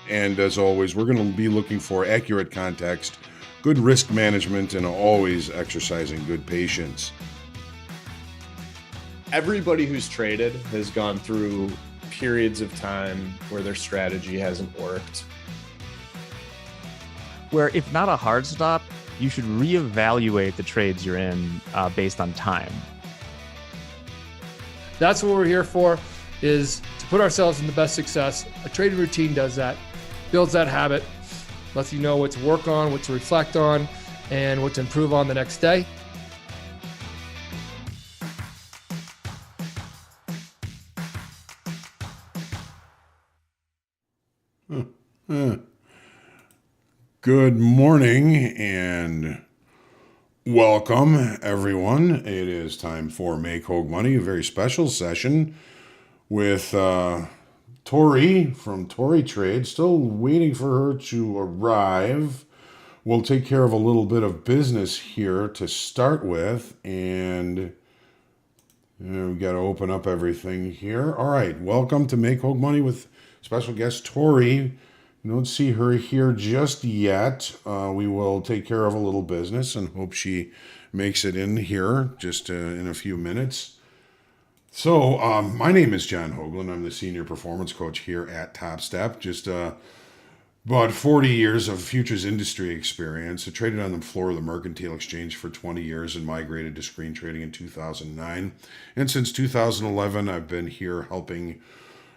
And as always, we're going to be looking for accurate context, good risk management, and always exercising good patience. Everybody who's traded has gone through periods of time where their strategy hasn't worked. Where if not a hard stop, you should reevaluate the trades you're in based on time. That's what we're here for, is to put ourselves in the best success. A trading routine does that, builds that habit, lets you know what to work on, what to reflect on, and what to improve on the next day. Good morning and welcome, everyone. It is time for Make HOAG Money, a very special session with Tori from Tori Trade. Still waiting for her to arrive. We'll take care of a little bit of business here to start with, and we've got to open up everything here. All right, welcome to Make HOAG Money with special guest Tori. You don't see her here just yet. We will take care of a little business and hope she makes it in here just in a few minutes. So, my name is John Hoagland. I'm the Senior Performance Coach here at Top Step. Just about 40 years of futures industry experience. I traded on the floor of the Mercantile Exchange for 20 years and migrated to screen trading in 2009. And since 2011, I've been here helping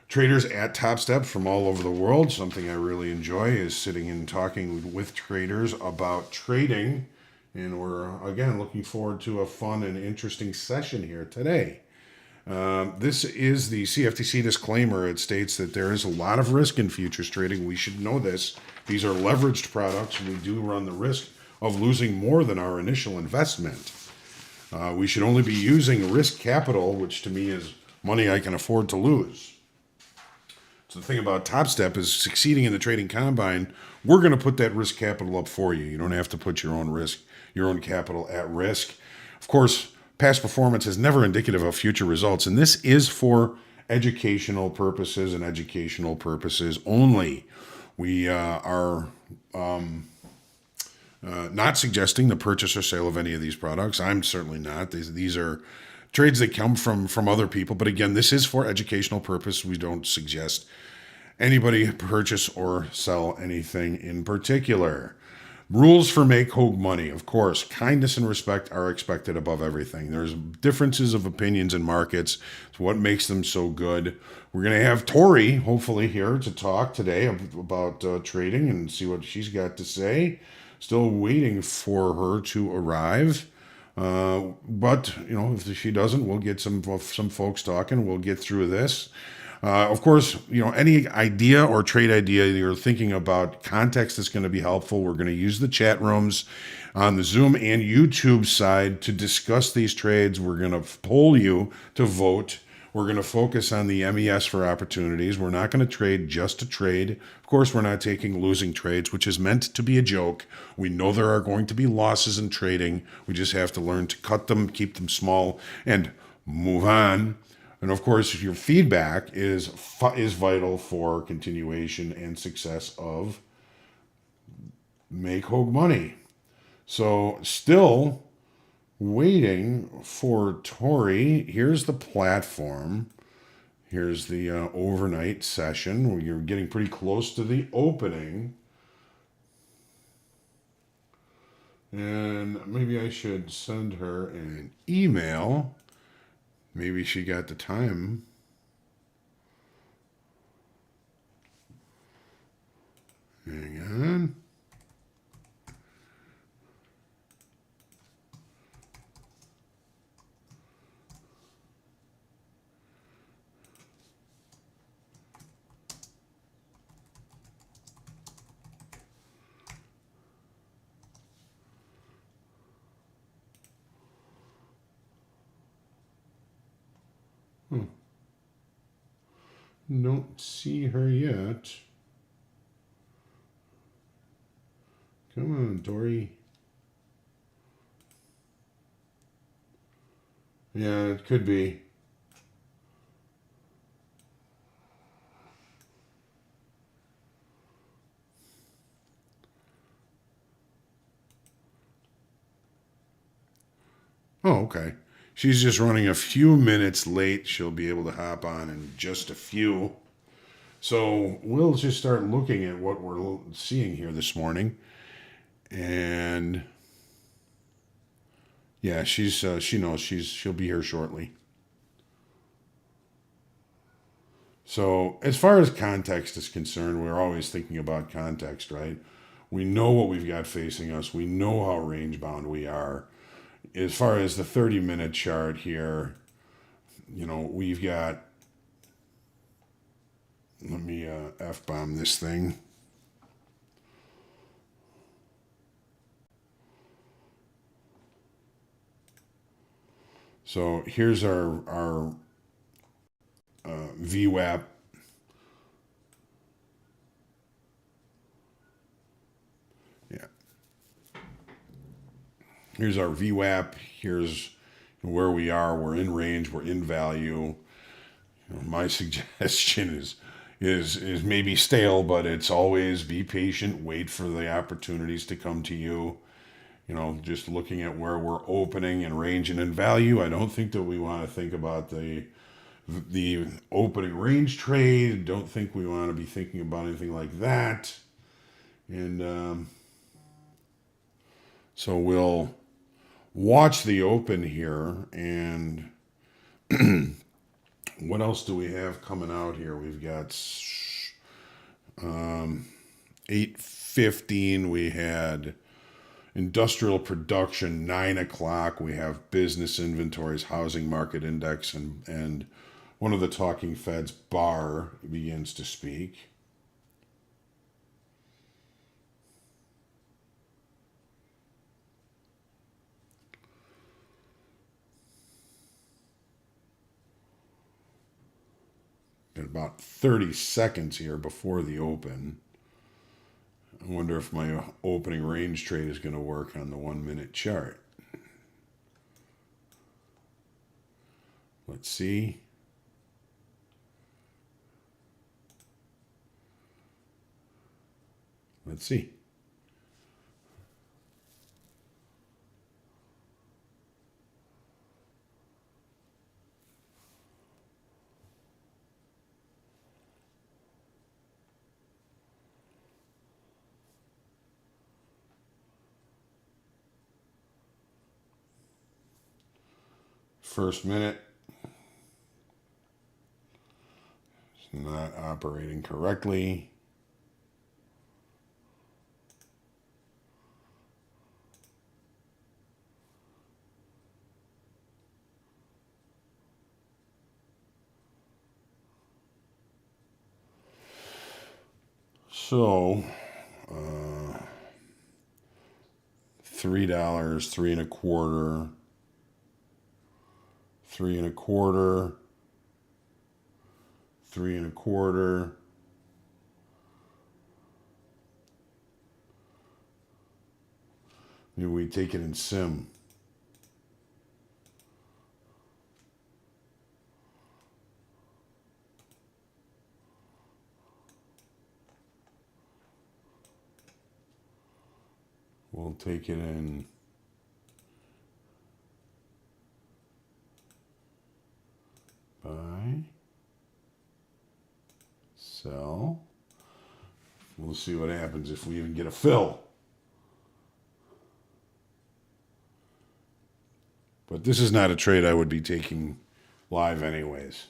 traders at Top Step from all over the world. Something I really enjoy is sitting and talking with traders about trading. And we're, again, looking forward to a fun and interesting session here today. This is the CFTC disclaimer. It states that there is a lot of risk in futures trading. We should know this. These are leveraged products, and we do run the risk of losing more than our initial investment. We should only be using risk capital, which to me is money I can afford to lose. So the thing about Top Step is succeeding in the trading combine, we're going to put that risk capital up for you. You don't have to put your own capital at risk. Of course, past performance is never indicative of future results, and this is for educational purposes and educational purposes only. We are not suggesting the purchase or sale of any of these products. I'm certainly not. These are trades that come from other people. But again, this is for educational purpose. We don't suggest anybody purchase or sell anything in particular. Rules for Make HOAG Money. Of course, kindness and respect are expected above everything. There's differences of opinions in markets. It's what makes them so good. We're going to have Tori, hopefully, here to talk today about trading and see what she's got to say. Still waiting for her to arrive. But, if she doesn't, we'll get some folks talking. We'll get through this. Of course, any idea or trade idea you're thinking about, context is going to be helpful. We're going to use the chat rooms on the Zoom and YouTube side to discuss these trades. We're going to poll you to vote. We're going to focus on the MES for opportunities. We're not going to trade just to trade. Of course, we're not taking losing trades, which is meant to be a joke. We know there are going to be losses in trading. We just have to learn to cut them, keep them small, and move on. And of course, your feedback is vital for continuation and success of Make HOAG Money. So still waiting for Tori. Here's the platform. Here's the overnight session. You're getting pretty close to the opening. And maybe I should send her an email. Maybe she got the time. Hang on. Don't see her yet. Come on, Tori. Yeah, it could be. Oh, okay. She's just running a few minutes late. She'll be able to hop on in just a few. So we'll just start looking at what we're seeing here this morning. And yeah, she knows she'll be here shortly. So as far as context is concerned, we're always thinking about context, right? We know what we've got facing us. We know how range bound we are. As far as the 30-minute chart here, we've got, let me F-bomb this thing. So here's our VWAP. Yeah. Here's our VWAP. Here's where we are. We're in range. We're in value. My suggestion is maybe stale, but it's always be patient. Wait for the opportunities to come to you. Just looking at where we're opening and range and in value. I don't think that we want to think about the opening range trade. Don't think we want to be thinking about anything like that. And so we'll watch the open here. And what else do we have coming out here? We've got 8:15. We had industrial production, 9 o'clock. We have business inventories, housing market index, and one of the talking Feds, Barr, begins to speak. Got about 30 seconds here before the open. I wonder if my opening range trade is going to work on the 1-minute chart. Let's see. Let's see. First minute. It's not operating correctly. So, $3, 3.25, 3.25, 3.25. Maybe we take it in sim. We'll take it in buy, sell. We'll see what happens if we even get a fill. But this is not a trade I would be taking live anyways.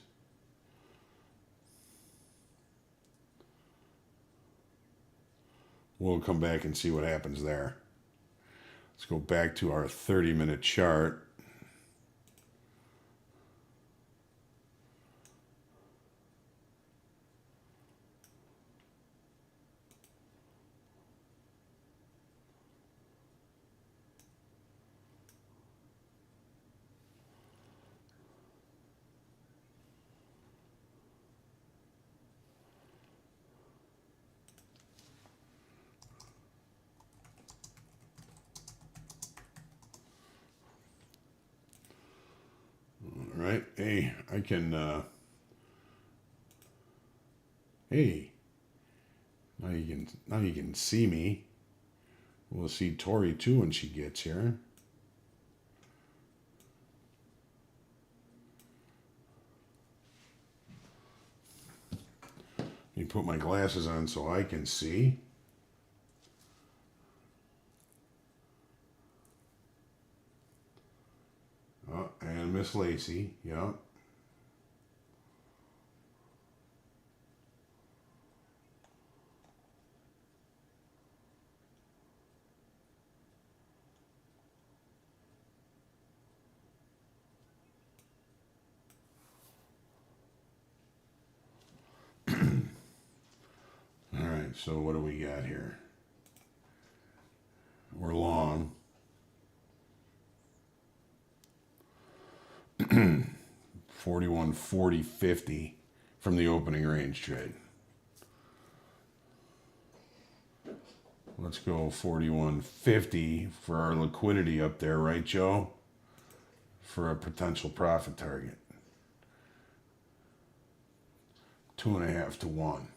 We'll come back and see what happens there. Let's go back to our 30-minute chart. Right? Hey, I can, hey, now you can see me. We'll see Tori too when she gets here. me put my glasses on so I can see. Oh, and Miss Lacey, yeah. All right, so what do we got here? We're long. 41, 40, 50 from the opening range trade. Let's go 41.50 for our liquidity up there, right, Joe? For a potential profit target. 2.5 to 1.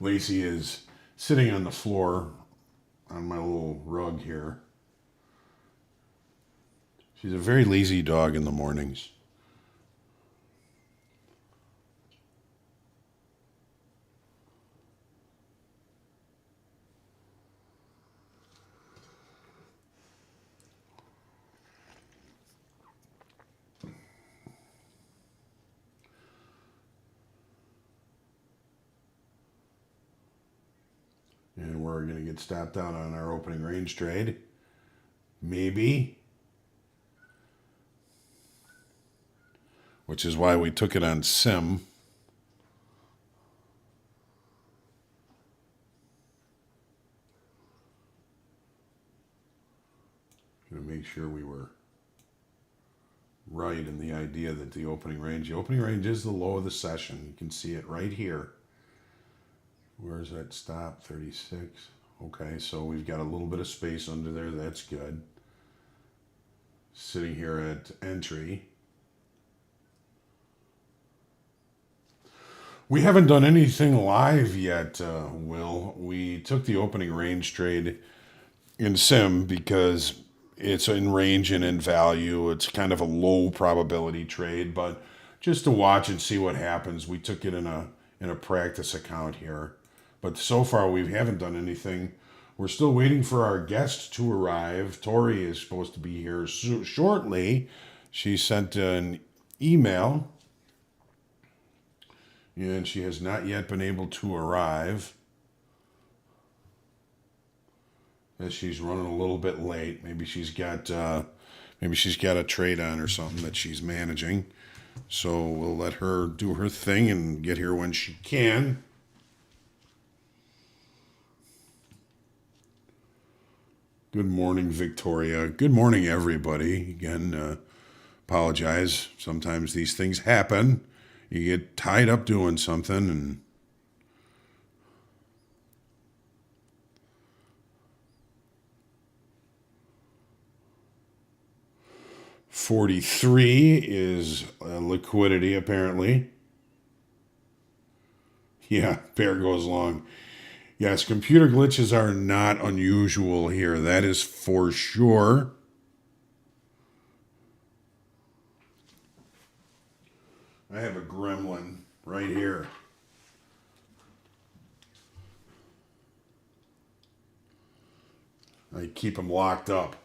Lacey is sitting on the floor on my little rug here. She's a very lazy dog in the mornings. And we're going to get stopped out on our opening range trade. Maybe. Which is why we took it on Sim. Going to make sure we were right in the idea that the opening range is the low of the session. You can see it right here. Where's that stop? 36. Okay, so we've got a little bit of space under there. That's good. Sitting here at entry. We haven't done anything live yet, Will. We took the opening range trade in Sim because it's in range and in value. It's kind of a low probability trade, but just to watch and see what happens, we took it in a practice account here. But so far, we haven't done anything. We're still waiting for our guest to arrive. Tori is supposed to be here shortly. She sent an email, and she has not yet been able to arrive. As she's running a little bit late. Maybe she's got a trade on or something that she's managing. So we'll let her do her thing and get here when she can. Good morning, Victoria. Good morning, everybody. Again, apologize. Sometimes these things happen. You get tied up doing something and 43 is liquidity, apparently. Yeah, bear goes long. Yes, computer glitches are not unusual here. That is for sure. I have a gremlin right here. I keep him locked up.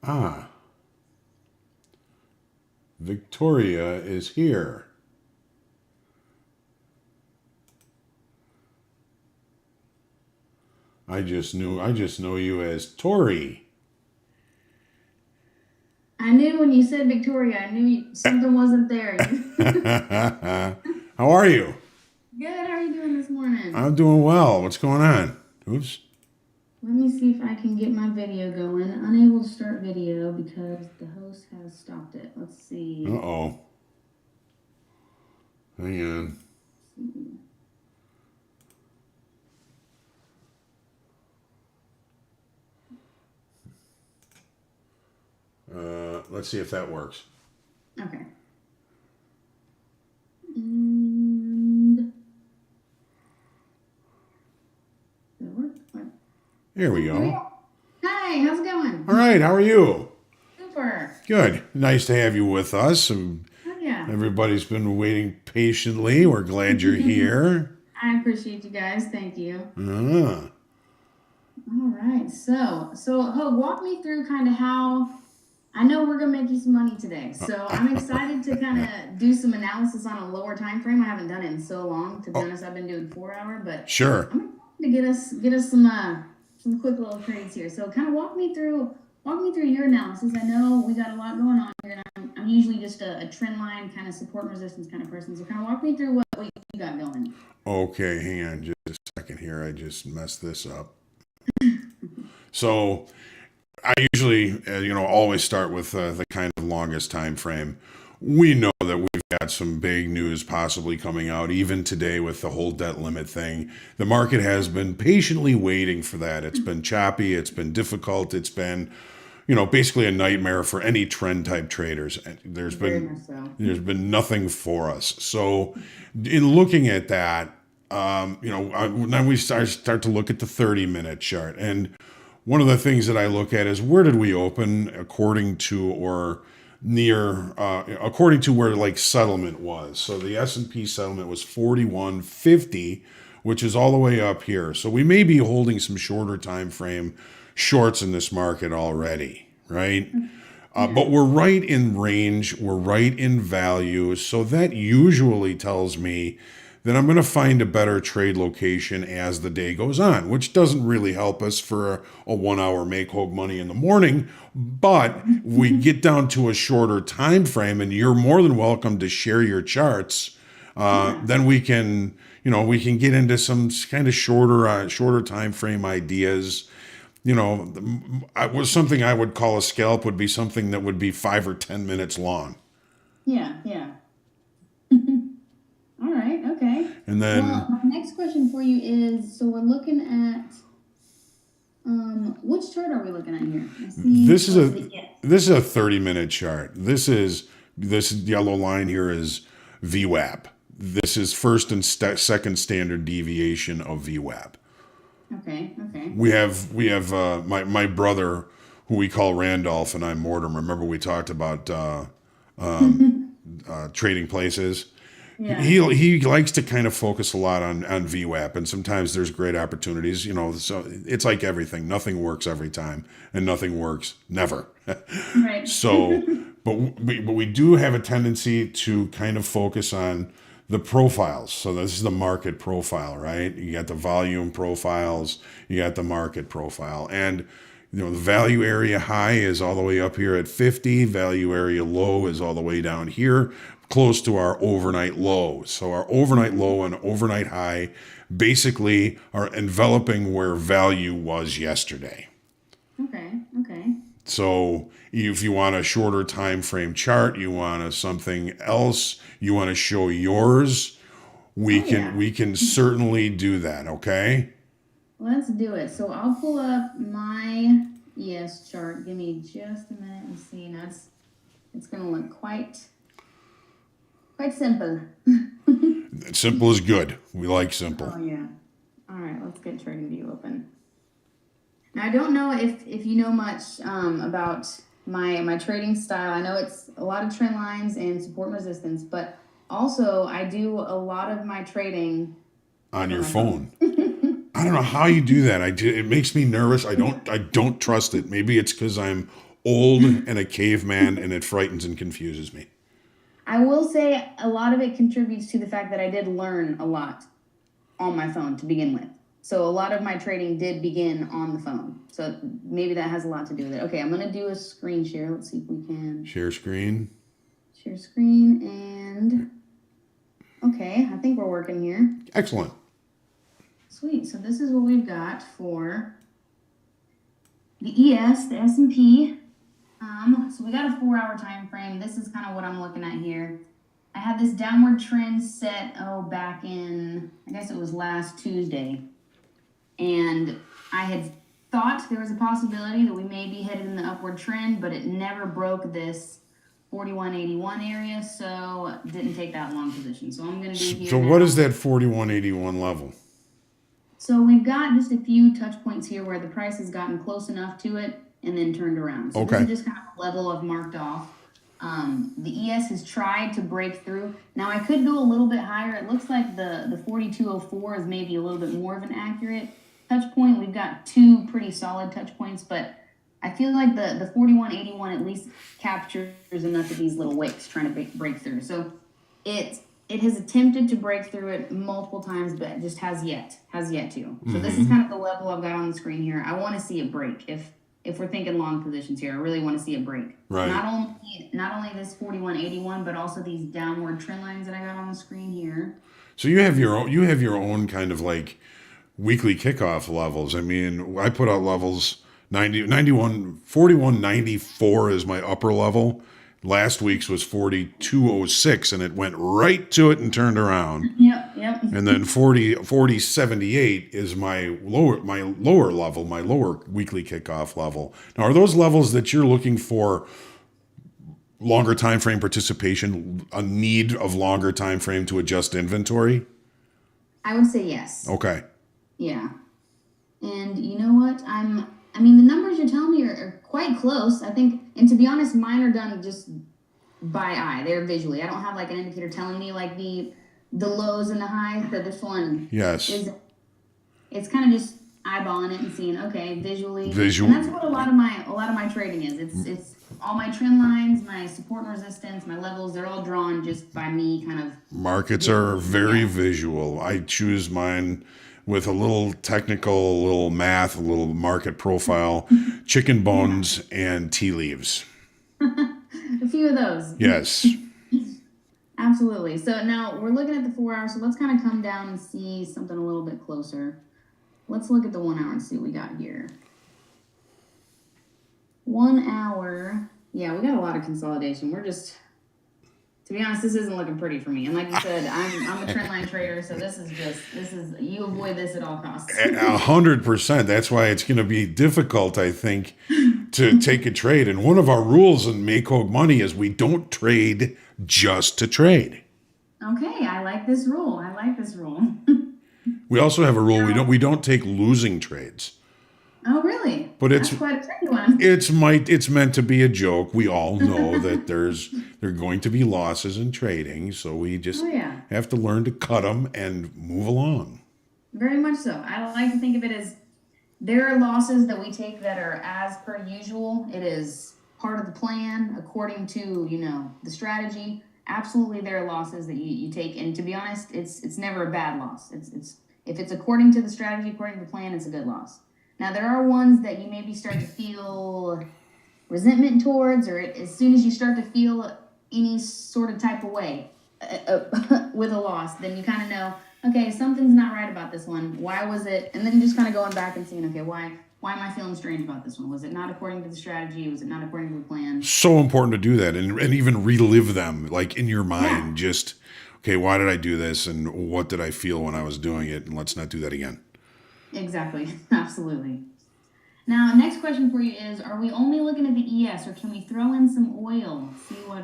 Ah, Victoria is here. I just know you as Tori. I knew when you said Victoria, I knew something wasn't there. How are you? Good. How are you doing this morning? I'm doing well. What's going on? Oops. Let me see if I can get my video going. Unable to start video because the host has stopped it. Let's see. Uh-oh. Hang on. Let's see if that works. Okay. And did it work? What? There we There we go. go. Hi, how's it going? All right, how are you? Super. Good. Nice to have you with us. And Oh, yeah. everybody's been waiting patiently. We're glad you're here. I appreciate you guys. Thank you. Ah. All right. So Hoag, walk me through kind of how. I know we're gonna make you some money today, so I'm excited to kind of do some analysis on a lower time frame. I haven't done it in so long. To be honest, I've been doing 4 hour, but Sure. I'm excited to get us some quick little trades here. So kind of walk me through your analysis. I know we got a lot going on here, and I'm usually just a trend line kind of support and resistance kind of person. So kind of walk me through what you got going. Okay, hang on just a second here. I just messed this up. So I usually, always start with the kind of longest time frame. We know that we've got some big news possibly coming out, even today with the whole debt limit thing. The market has been patiently waiting for that. It's been choppy. It's been difficult. It's been, basically a nightmare for any trend type traders. And there's been nothing for us. So in looking at that, now we start to look at the 30-minute chart. And one of the things that I look at is where did we open according to or near according to where like settlement was. So the S&P settlement was 41.50, which is all the way up here. So we may be holding some shorter time frame shorts in this market already, right? But we're right in range, we're right in value. So that usually tells me that I'm going to find a better trade location as the day goes on, which doesn't really help us for a 1 hour make HOAG money in the morning. But we get down to a shorter time frame, and you're more than welcome to share your charts. Then we can get into some kind of shorter time frame ideas. Something I would call a scalp would be something that would be 5 or 10 minutes long. Yeah. All right. Okay. And then, well, my next question for you is: so we're looking at which chart are we looking at here? This is a 30-minute chart. This yellow line here is VWAP. This is first and second standard deviation of VWAP. Okay. We have my brother, who we call Randolph, and I'm Mortimer. Remember we talked about trading places. Yeah. He likes to kind of focus a lot on VWAP, and sometimes there's great opportunities. So it's like everything. Nothing works every time, and nothing works never. Right. So, but we do have a tendency to kind of focus on the profiles. So this is the market profile, right? You got the volume profiles, you got the market profile, and the value area high is all the way up here at 50. Value area low is all the way down here, close to our overnight low. So our overnight low and overnight high basically are enveloping where value was yesterday. Okay. So if you want a shorter time frame chart, you want something else, you want to show yours, we can certainly do that, okay? Let's do it. So I'll pull up my ES chart. Give me just a minute and see. Now it's going to look quite simple. Simple is good. We like simple. Oh yeah. All right, let's get TradingView open. Now I don't know if you know much about my trading style. I know it's a lot of trend lines and support and resistance, but also I do a lot of my trading on your phone. I don't know how you do that. It makes me nervous. I don't trust it. Maybe it's because I'm old and a caveman, and it frightens and confuses me. I will say a lot of it contributes to the fact that I did learn a lot on my phone to begin with. So a lot of my trading did begin on the phone. So maybe that has a lot to do with it. Okay, I'm going to do a screen share. Let's see if we can. Share screen. Share screen and... Okay, I think we're working here. Excellent. Sweet. So this is what we've got for the ES, the S&P. So we got a 4 hour time frame. This is kind of what I'm looking at here. I had this downward trend set, back in, I guess it was last Tuesday. And I had thought there was a possibility that we may be headed in the upward trend, but it never broke this 4181 area, so didn't take that long position. So I'm going to do here. So now. what is that 4181 level? So we've got just a few touch points here where the price has gotten close enough to it and then turned around. So Okay. this is just kind of a level I've marked off. The ES has tried to break through. Now I could go a little bit higher. It looks like the 4204 is maybe a little bit more of an accurate touch point. We've got two pretty solid touch points, but I feel like the 4181 at least captures enough of these little wicks trying to break through. So it has attempted to break through it multiple times, but just has yet to. So this is kind of the level I've got on the screen here. I want to see it break. If we're thinking long positions here, I really want to see it break. Right. Not only this 4181, but also these downward trend lines that I got on the screen here. So you have your own kind of like weekly kickoff levels. I mean, I put out levels 4194 is my upper level. Last week's was 4206, and it went right to it and turned around. Yep. And then 4078 is my lower level, my lower weekly kickoff level. Now, are those levels that you're looking for longer time frame participation, a need of longer time frame to adjust inventory? I would say yes. Okay. Yeah. And you know what? I mean, the numbers you're telling me are quite close. I think, and to be honest, mine are done just by eye. They're visually. I don't have like an indicator telling me like the lows and the highs, but this one Yes. it's kind of just eyeballing it and seeing, okay, visually. Visual. And that's what a lot of my trading is. It's all my trend lines, my support and resistance, my levels, they're all drawn just by me kind of. Markets are very visual. I choose mine with a little technical, a little math, a little market profile, chicken bones, and tea leaves. A few of those. Yes. Absolutely. So now we're looking at the 4 hour. So let's kind of come down and see something a little bit closer. Let's look at the 1 hour and see what we got here. 1 hour. Yeah, we got a lot of consolidation. We're just, to be honest, this isn't looking pretty for me. And like you said, I'm a trend line trader, so this is you avoid this at all costs. 100%. That's why it's going to be difficult, I think, to take a trade. And one of our rules in Make HOAG Money is we don't trade just to trade. Okay, I like this rule. We also have a rule we don't take losing trades. Oh, really? But that's quite a tricky one. It's meant to be a joke. We all know that there are going to be losses in trading, so we just have to learn to cut them and move along. Very much so. I like to think of it as there are losses that we take that are as per usual. It is part of the plan according to, the strategy. Absolutely, there are losses that you take, and to be honest, it's never a bad loss. It's if it's according to the strategy, according to the plan, it's a good loss. Now, there are ones that you maybe start to feel resentment towards, or as soon as you start to feel any sort of type of way with a loss, then you kind of know, okay, something's not right about this one. Why was it? And then just kind of going back and seeing, okay, why am I feeling strange about this one? Was it not according to the strategy? Was it not according to the plan? So important to do that and even relive them, like in your mind. Yeah. Just, okay, why did I do this? And what did I feel when I was doing it? And let's not do that again. Exactly. Absolutely. Now, next question for you is, are we only looking at the ES, or can we throw in some oil? See what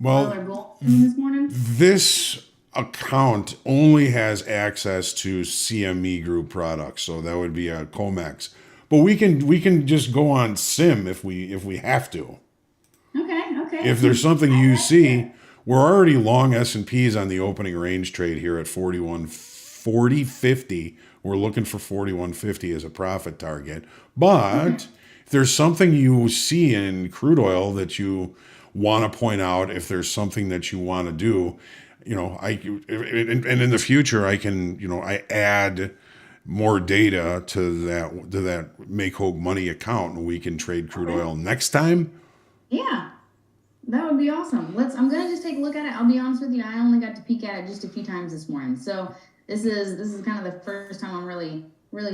oil or gold this morning? This account only has access to CME Group products, so that would be a COMEX. But we can just go on SIM if we have to. Okay. If there's something you see, we're already long S&Ps on the opening range trade here at 40.50. We're looking for 41.50 as a profit target. But if there's something you see in crude oil that you want to point out, if there's something that you want to do, and in the future I can, I add more data to that Make HOAG Money account, and we can trade crude oil next time. Yeah, that would be awesome. I'm gonna just take a look at it. I'll be honest with you, I only got to peek at it just a few times this morning, so this is kind of the first time I'm really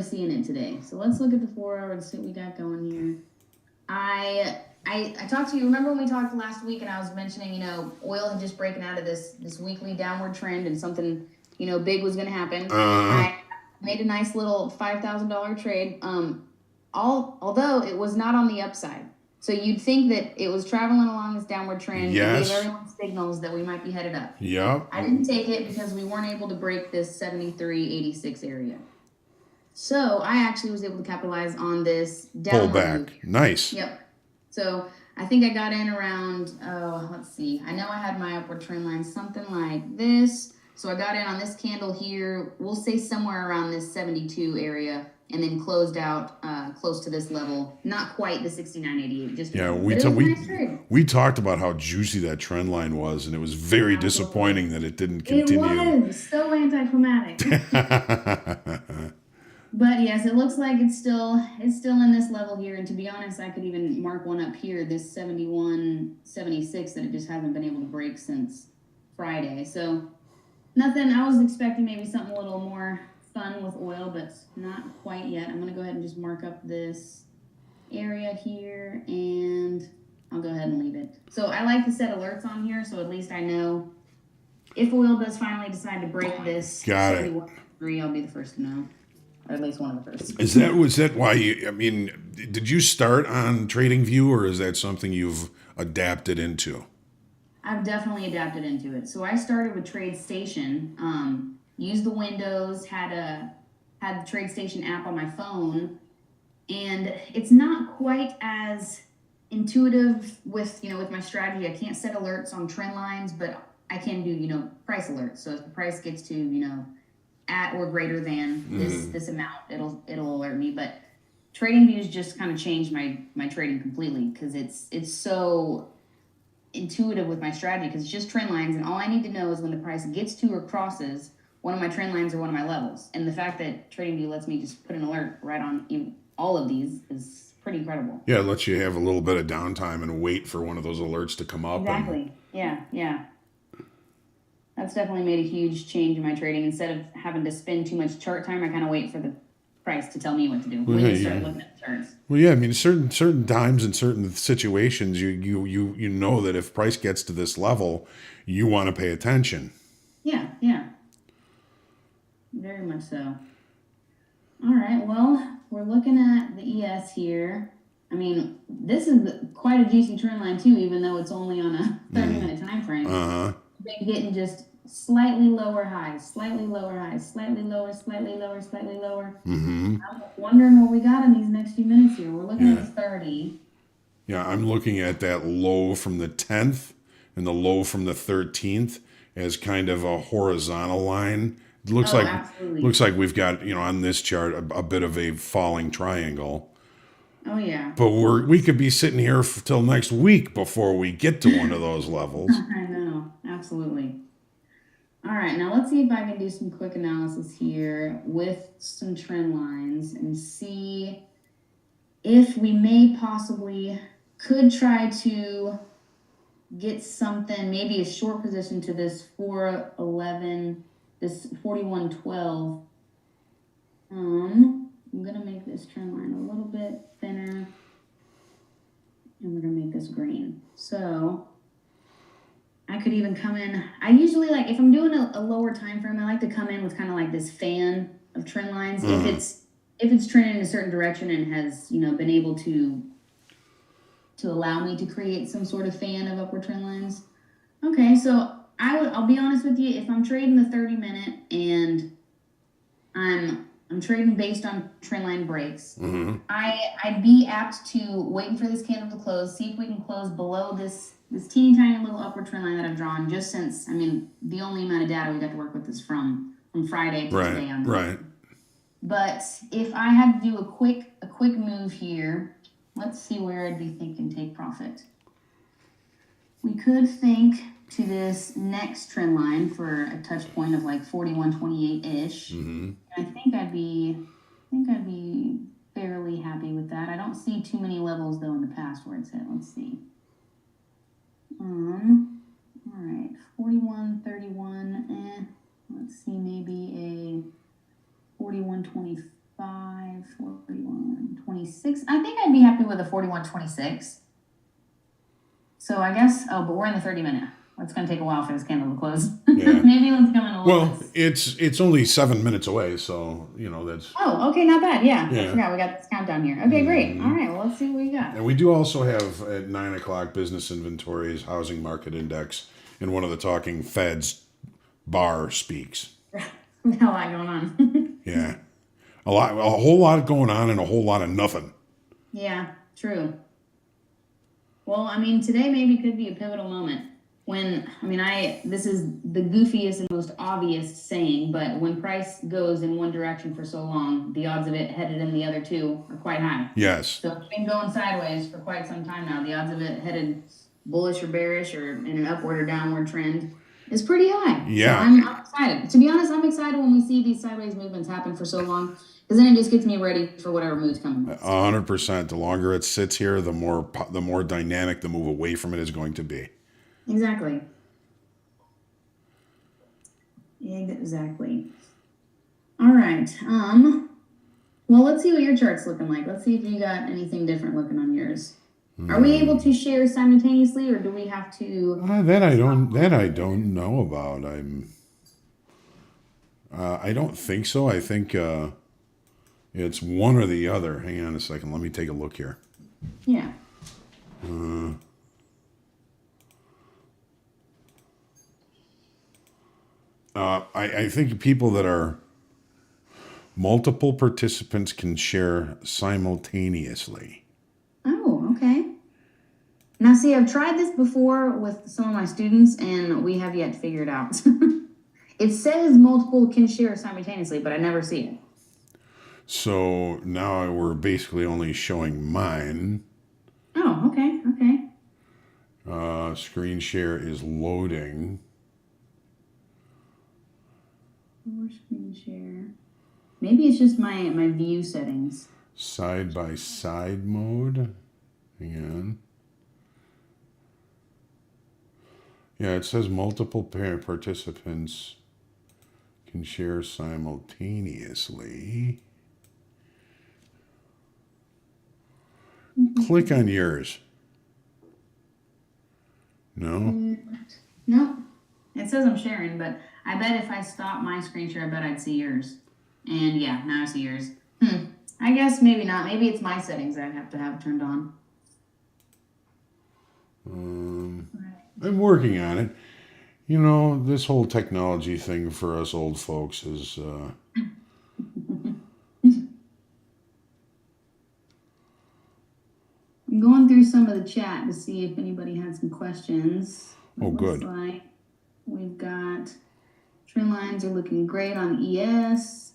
seeing it today. So let's look at the 4 hour and see what we got going here. I talked to you. Remember when we talked last week, and I was mentioning, oil had just breaking out of this weekly downward trend, and something, big was going to happen. I made a nice little $5,000 trade. although it was not on the upside. So you'd think that it was traveling along this downward trend. Yes. It gave everyone signals that we might be headed up. Yep. I didn't take it because we weren't able to break this 73.86 area. So I actually was able to capitalize on this downward Pull move. back. Nice. Yep. So I think I got in around, let's see. I know I had my upward trend line something like this. So I got in on this candle here. We'll say somewhere around this 72 area, and then closed out close to this level. Not quite the 69.88. Just Yeah, but it was a nice trade. we talked about how juicy that trend line was, and it was very disappointing that it didn't continue. It was so anticlimactic. But yes, it looks like it's still in this level here. And to be honest, I could even mark one up here, this 71.76 that it just hasn't been able to break since Friday. So nothing. I was expecting maybe something a little more fun with oil, but not quite yet. I'm gonna go ahead and just mark up this area here, and I'll go ahead and leave it. So I like to set alerts on here, so at least I know if oil does finally decide to break this. Got it. 71.3, I'll be the first to know. Or at least one of the first. Was that why you, I mean, did you start on TradingView, or is that something you've adapted into? I've definitely adapted into it. So I started with TradeStation, used the Windows, had the TradeStation app on my phone, and it's not quite as intuitive with my strategy. I can't set alerts on trend lines, but I can do price alerts. So if the price gets to at or greater than this amount, it'll alert me. But TradingViews just kind of changed my trading completely, because it's so intuitive with my strategy, because it's just trend lines, and all I need to know is when the price gets to or crosses one of my trend lines or one of my levels. And the fact that TradingView lets me just put an alert right on all of these is pretty incredible. Yeah, it lets you have a little bit of downtime and wait for one of those alerts to come up. Exactly. Yeah. That's definitely made a huge change in my trading. Instead of having to spend too much chart time, I kind of wait for the price to tell me what to do when you start looking at the charts. Well, yeah, I mean, certain times in certain situations, you know that if price gets to this level, you want to pay attention. Yeah. Very much so. All right, well, we're looking at the ES here. I mean, this is quite a juicy trend line too, even though it's only on a 30-minute time frame. Been getting just slightly lower highs, slightly lower, slightly lower. I'm wondering what we got in these next few minutes here. We're looking at 30. Yeah, I'm looking at that low from the 10th and the low from the 13th as kind of a horizontal line. It looks like we've got, on this chart a bit of a falling triangle. Oh yeah. But we could be sitting here till next week before we get to one of those levels. I know, absolutely. All right, now let's see if I can do some quick analysis here with some trend lines and see if we could try to get something, maybe a short position to this 411, this 4112. I'm gonna make this trend line a little bit thinner, and we're gonna make this green. So I could even come in. I usually if I'm doing a lower time frame, I like to come in with kind of like this fan of trend lines. If it's trending in a certain direction and has been able to allow me to create some sort of fan of upward trend lines. Okay, so I'll be honest with you. If I'm trading the 30-minute and I'm trading based on trend line breaks, I'd be apt to wait for this candle to close, see if we can close below this teeny tiny little upward trend line that I've drawn, just since, the only amount of data we got to work with is from Friday to today. Right. But if I had to do a quick move here, let's see where I'd be thinking take profit. We could think to this next trend line for a touch point of 41.28-ish. I think I'd be fairly happy with that. I don't see too many levels though in the past where it's hit. Let's see. All right, 41.31. Let's see, maybe a 41.25, 41.26. I think I'd be happy with a 41.26. So I guess, but we're in the 30-minute. it's going to take a while for this candle to close. Yeah. Maybe let's come in a little Well, it's only 7 minutes away, so that's. Oh, okay, not bad. Yeah. Yeah. I forgot we got this countdown here. Okay, great. All right, well, let's see what we got. And we do also have at 9 o'clock business inventories, housing market index, and one of the talking Feds bar speaks. We got a lot going on. Yeah, a whole lot going on, and a whole lot of nothing. Yeah, true. Well, I mean, today maybe could be a pivotal moment when, this is the goofiest and most obvious saying, but when price goes in one direction for so long, the odds of it headed in the other two are quite high. Yes. So it's been going sideways for quite some time now. The odds of it headed bullish or bearish or in an upward or downward trend is pretty high. Yeah. So I'm excited. To be honest, I'm excited when we see these sideways movements happen for so long, because then it just gets me ready for whatever move's coming next. 100%. The longer it sits here, the more dynamic the move away from it is going to be. Exactly. Exactly. All right. Well, let's see what your chart's looking like. Let's see if you got anything different looking on yours. Are we able to share simultaneously, or do we have to? That I don't know about. I don't think so. I think it's one or the other. Hang on a second. Let me take a look here. Yeah. I think people that are multiple participants can share simultaneously. Oh, okay. Now, see, I've tried this before with some of my students, and we have yet to figure it out. It says multiple can share simultaneously, but I never see it. So now we're basically only showing mine. Oh, okay, okay. Screen share is loading. Or screen share. Maybe it's just my view settings. Side by side mode. Hang on. Yeah, it says multiple pair participants can share simultaneously. Click on yours. No? No. It says I'm sharing, but I bet if I stop my screen share, I bet I'd see yours. And yeah, now I see yours. I guess maybe not. Maybe it's my settings I'd have to have turned on. I'm working on it. This whole technology thing for us old folks is... I'm going through some of the chat to see if anybody had some questions. Oh, good. Looks like we've got trend lines are looking great on ES.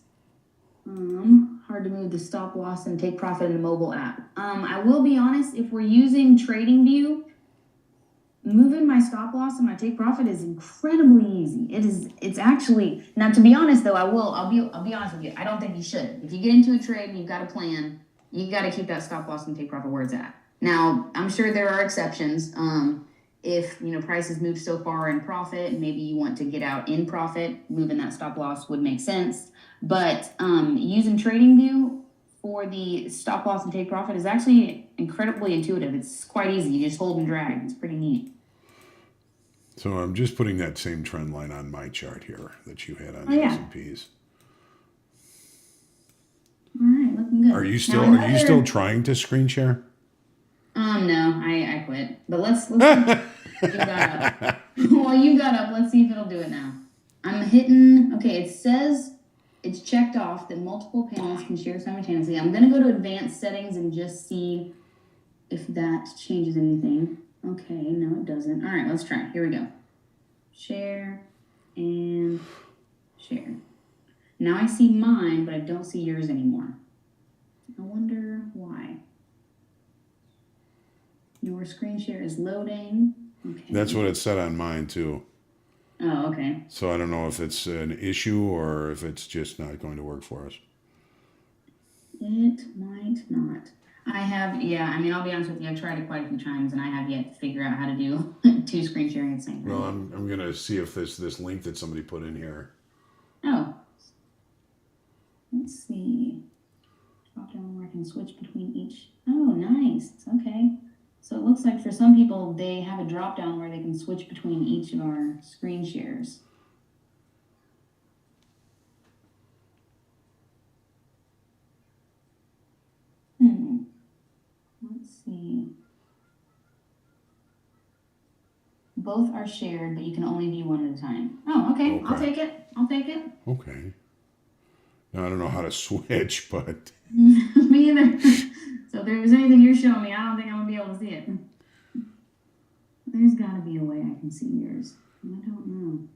Hard to move the stop loss and take profit in the mobile app. I will be honest, if we're using TradingView, moving my stop loss and my take profit is incredibly easy. It's actually, now to be honest though, I'll be honest with you. I don't think you should. If you get into a trade and you've got a plan, you got to keep that stop loss and take profit where it's at. Now, I'm sure there are exceptions. If prices move so far in profit and maybe you want to get out in profit, moving that stop loss would make sense. But using TradingView for the stop loss and take profit is actually incredibly intuitive. It's quite easy. You just hold and drag. It's pretty neat. So I'm just putting that same trend line on my chart here that you had on Oh, the yeah. S&Ps. All right, looking good. Are you still trying to screen share? No, I quit. But let's see. You got up. Well, you got up. Let's see if it'll do it now. I'm hitting. Okay, it says it's checked off that multiple panels can share simultaneously. I'm gonna go to advanced settings and just see if that changes anything. Okay, no, it doesn't. All right, let's try. Here we go. Share and share. Now I see mine, but I don't see yours anymore. I wonder why. Your screen share is loading. Okay. That's what it said on mine too. Oh, okay. So I don't know if it's an issue or if it's just not going to work for us. It might not. I'll be honest with you, I've tried it quite a few times and I have yet to figure out how to do two screen sharing at the same time. Well, I'm going to see if this link that somebody put in here. Oh. Let's see. Drop down where I can switch between each. Oh, nice. Okay. So it looks like for some people, they have a drop down where they can switch between each of our screen shares. Let's see. Both are shared, but you can only view one at a time. Oh, okay. I'll Okay. take it. I'll take it. Okay. Now, I don't know how to switch, but Me either. So if there's anything you're showing me, I don't think I'm gonna be able to see it. There's gotta be a way I can see yours. I don't know.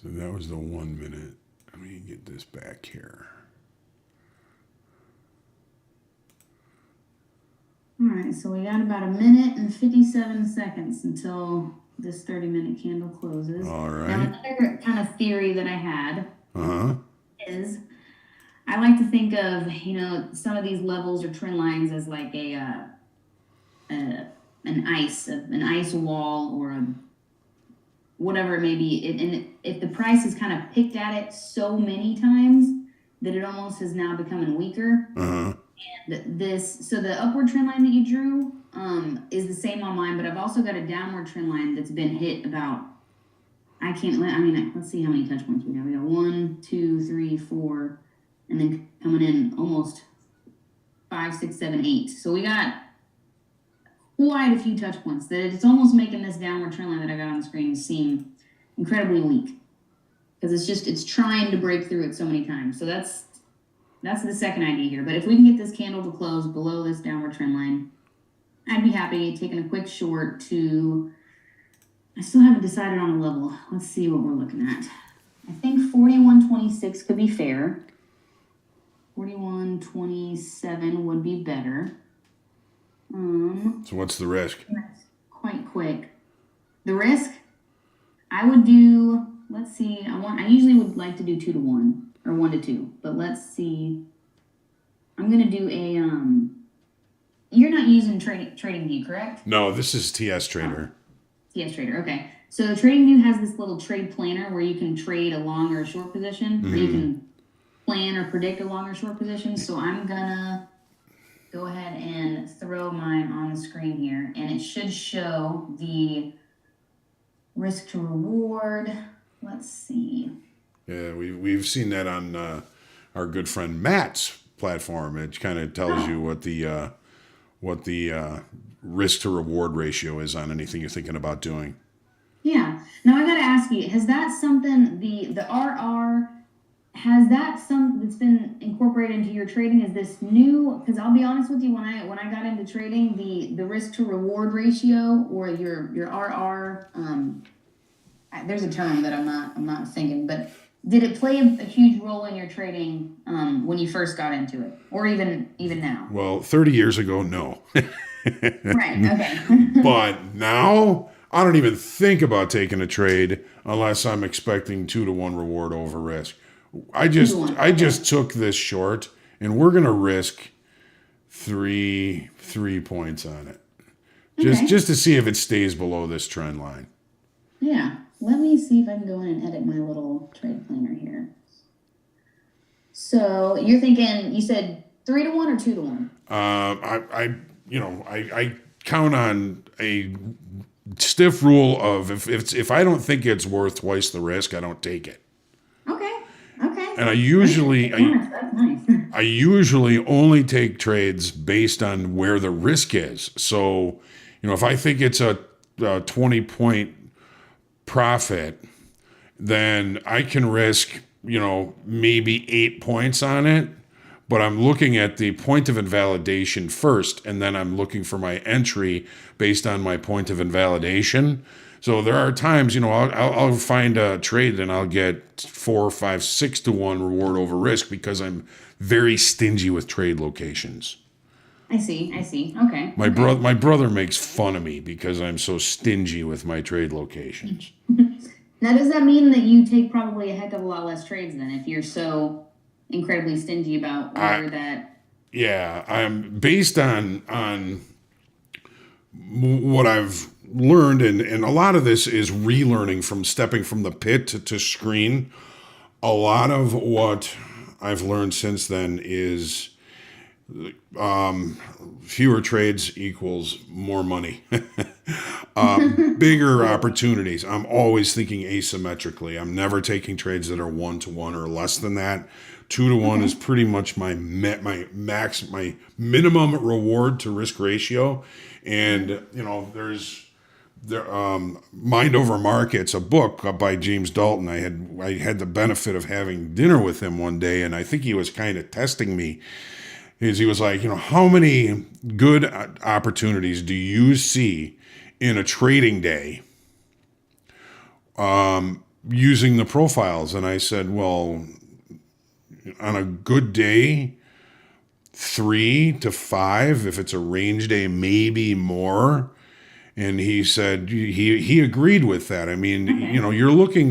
so that was the 1 minute. Let me get this back here. All right, so we got about 1 minute and 57 seconds until this 30-minute candle closes. All Now, right. another kind of theory that I had Uh-huh. is I like to think of, some of these levels or trend lines as like an ice wall or whatever it may be. And if the price has kind of picked at it so many times that it almost is now becoming weaker. Uh-huh. So the upward trend line that you drew is the same on mine, but I've also got a downward trend line that's been hit about, let's see how many touch points we got. We got 1, 2, 3, 4, and then coming in almost 5, 6, 7, 8. So we got quite a few touch points that it's almost making this downward trend line that I got on the screen seem incredibly weak because it's trying to break through it so many times. So that's the second idea here. But if we can get this candle to close below this downward trend line, I'd be happy taking a quick short to, I still haven't decided on a level. Let's see what we're looking at. I think 41.26 could be fair. 41.27 would be better. So what's the risk? That's quite quick. The risk, I would do, let's see, I usually would like to do 2 to 1 or 1 to 2, but let's see. I'm gonna do you're not using TradingView, correct? No, this is TS Trader. TS Trader, okay. So TradingView has this little trade planner where you can trade a long or a short position, or you can plan or predict a long or short position. So I'm gonna go ahead and throw mine on the screen here, and it should show the risk to reward. Let's see. Yeah, we've seen that on our good friend Matt's platform. It kind of tells you what the risk to reward ratio is on anything you're thinking about doing. Yeah. Now I got to ask you: has that something the RR? Has that something that's been incorporated into your trading? Is this new? Because I'll be honest with you, when I got into trading, the risk to reward ratio or your RR, there's a term that I'm not thinking, but did it play a huge role in your trading when you first got into it, or even now? Well, 30 years ago, no. Right. Okay. But now I don't even think about taking a trade unless I'm expecting 2 to 1 reward over risk. I just took this short, and we're gonna risk three points on it, just to see if it stays below this trend line. Yeah. Let me see if I can go in and edit my little trade planner here. So you're thinking, you said 3 to 1 or 2 to 1? I count on a stiff rule of if I don't think it's worth twice the risk, I don't take it. Okay. And I usually That's nice. I usually only take trades based on where the risk is. So, if I think it's a 20-point profit, then I can risk, maybe 8 points on it. But I'm looking at the point of invalidation first, and then I'm looking for my entry based on my point of invalidation. So there are times, I'll find a trade and I'll get 4, 5, 6 to 1 reward over risk because I'm very stingy with trade locations. I see. Okay. My brother makes fun of me because I'm so stingy with my trade locations. Now, does that mean that you take probably a heck of a lot less trades then if you're so incredibly stingy about where that? Yeah, I'm based on what I've learned, and a lot of this is relearning from stepping from the pit to screen. A lot of what I've learned since then is fewer trades equals more money. Bigger opportunities. I'm always thinking asymmetrically. I'm never taking trades that are 1-to-1 or less than that. 2-to-1 is pretty much my minimum reward to risk ratio. And there's Mind Over Markets, a book by James Dalton. I had the benefit of having dinner with him one day, and I think he was kind of testing me. He was like, how many good opportunities do you see in a trading day using the profiles? And I said, well, on a good day, 3 to 5. If it's a range day, maybe more. And he said he agreed with that. I mean, you're looking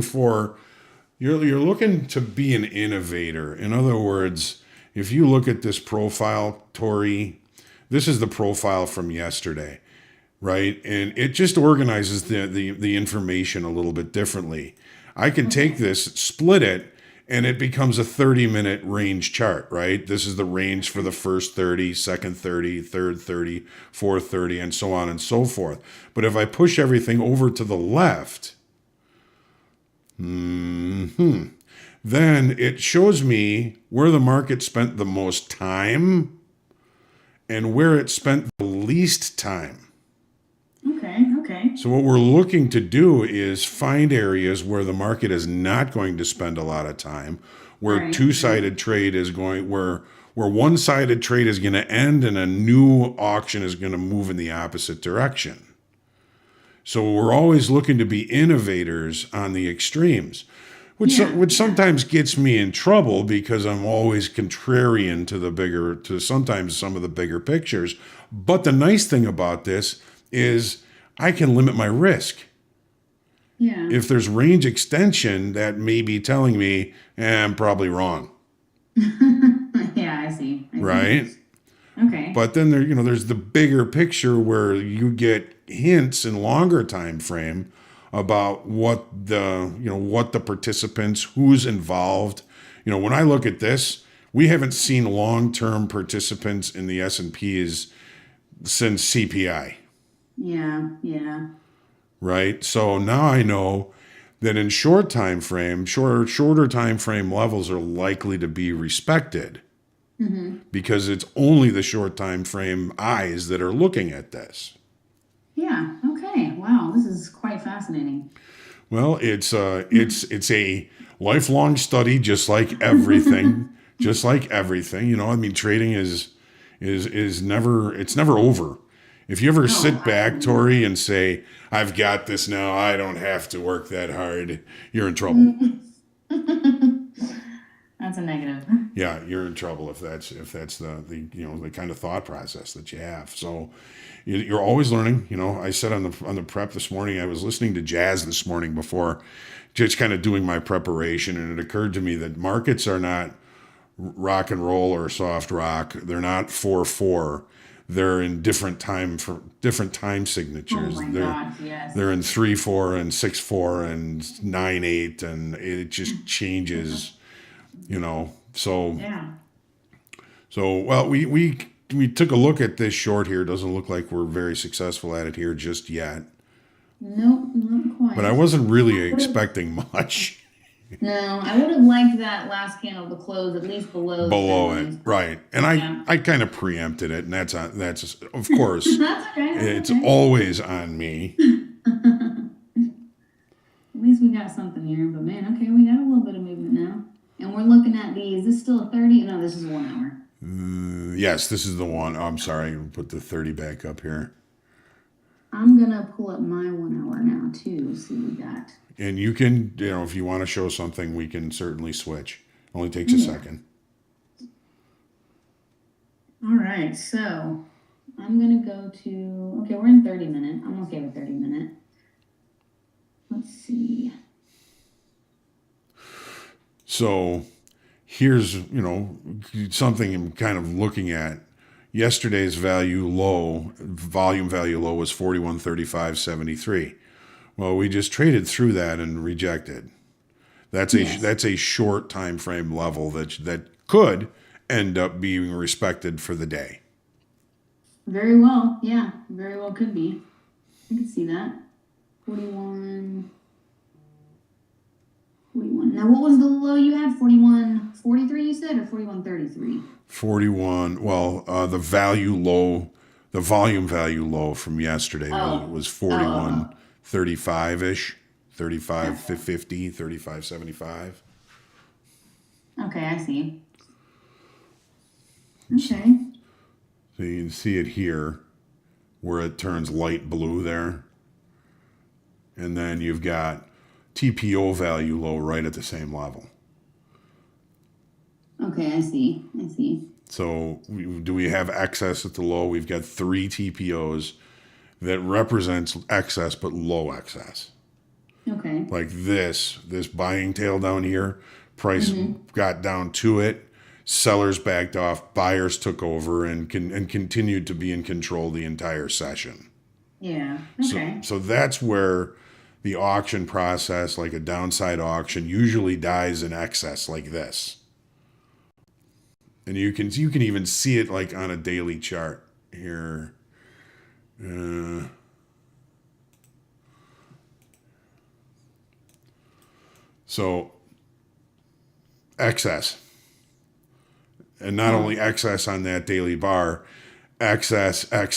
to be an innovator. In other words, if you look at this profile, Tori, this is the profile from yesterday, right? And it just organizes the information a little bit differently. I can take this, split it, and it becomes a 30-minute range chart, right? This is the range for the first 30, second 30, third 30, fourth 30, and so on and so forth. But if I push everything over to the left, then it shows me where the market spent the most time and where it spent the least time. Okay. So what we're looking to do is find areas where the market is not going to spend a lot of time, where Right. two-sided trade is going, where one-sided trade is going to end and a new auction is going to move in the opposite direction. So we're always looking to be innovators on the extremes, which sometimes gets me in trouble because I'm always contrarian to sometimes some of the bigger pictures. But the nice thing about this is I can limit my risk. Yeah. If there's range extension, that may be telling me, I'm probably wrong, Yeah, I see. right? Okay. But then there's the bigger picture where you get hints in longer time frame about what the participants, who's involved. When I look at this, we haven't seen long-term participants in the S&Ps since CPI. Yeah. Right? So now I know that in shorter time frame levels are likely to be respected because it's only the short time frame eyes that are looking at this. Yeah. Okay. Wow. This is quite fascinating. Well, it's a lifelong study, just like everything. Trading is never over. If you ever sit back, Tori, and say, I've got this now, I don't have to work that hard, you're in trouble. That's a negative. Yeah, you're in trouble if that's the kind of thought process that you have. So you're always learning. I said on the prep this morning, I was listening to jazz this morning before just kind of doing my preparation, and it occurred to me that markets are not rock and roll or soft rock. They're not 4/4. They're in different time signatures. Oh my God, yes. They're in 3/4 and 6/4 and 9/8, and it just changes. So Yeah. well, we took a look at this short here. Doesn't look like we're very successful at it here just yet. Nope, not quite. But I wasn't really expecting much. No, I would have liked that last candle to close at least below It, right? And I kind of preempted it, and that's of course That's okay. it's always on me. At least we got something here, but man, okay, we got a little bit of movement now. And we're looking at these. Is this still a 30? No, this is 1 hour. Yes, this is the one. I'm sorry, put the 30 back up here. I'm going to pull up my 1 hour now, too. See what we got. And you can, if you want to show something, we can certainly switch. Only takes a second. All right, so I'm going to go to, okay, we're in 30 minute. I'm okay with 30 minute. Let's see. So here's, something I'm kind of looking at. Yesterday's volume value low was 41.3573. Well, we just traded through that and rejected. That's a short time frame level that could end up being respected for the day. Very well. Yeah, very well could be. I can see that. 41. Now, what was the low you had? 41.43 you said, or 41.33? 41. Well, the volume value low from yesterday was 41.35-ish, 35.50, 35.75. Okay, I see. Okay. So you can see it here where it turns light blue there. And then you've got TPO value low right at the same level. Okay, I see. So do we have excess at the low? We've got 3 TPOs that represents excess but low excess. Okay. Like this buying tail down here, price got down to it, sellers backed off, buyers took over and continued to be in control the entire session. Yeah. Okay. So that's where the auction process, like a downside auction, usually dies in excess like this. And you can even see it like on a daily chart here. So excess. And not only excess on that daily bar, excess, right?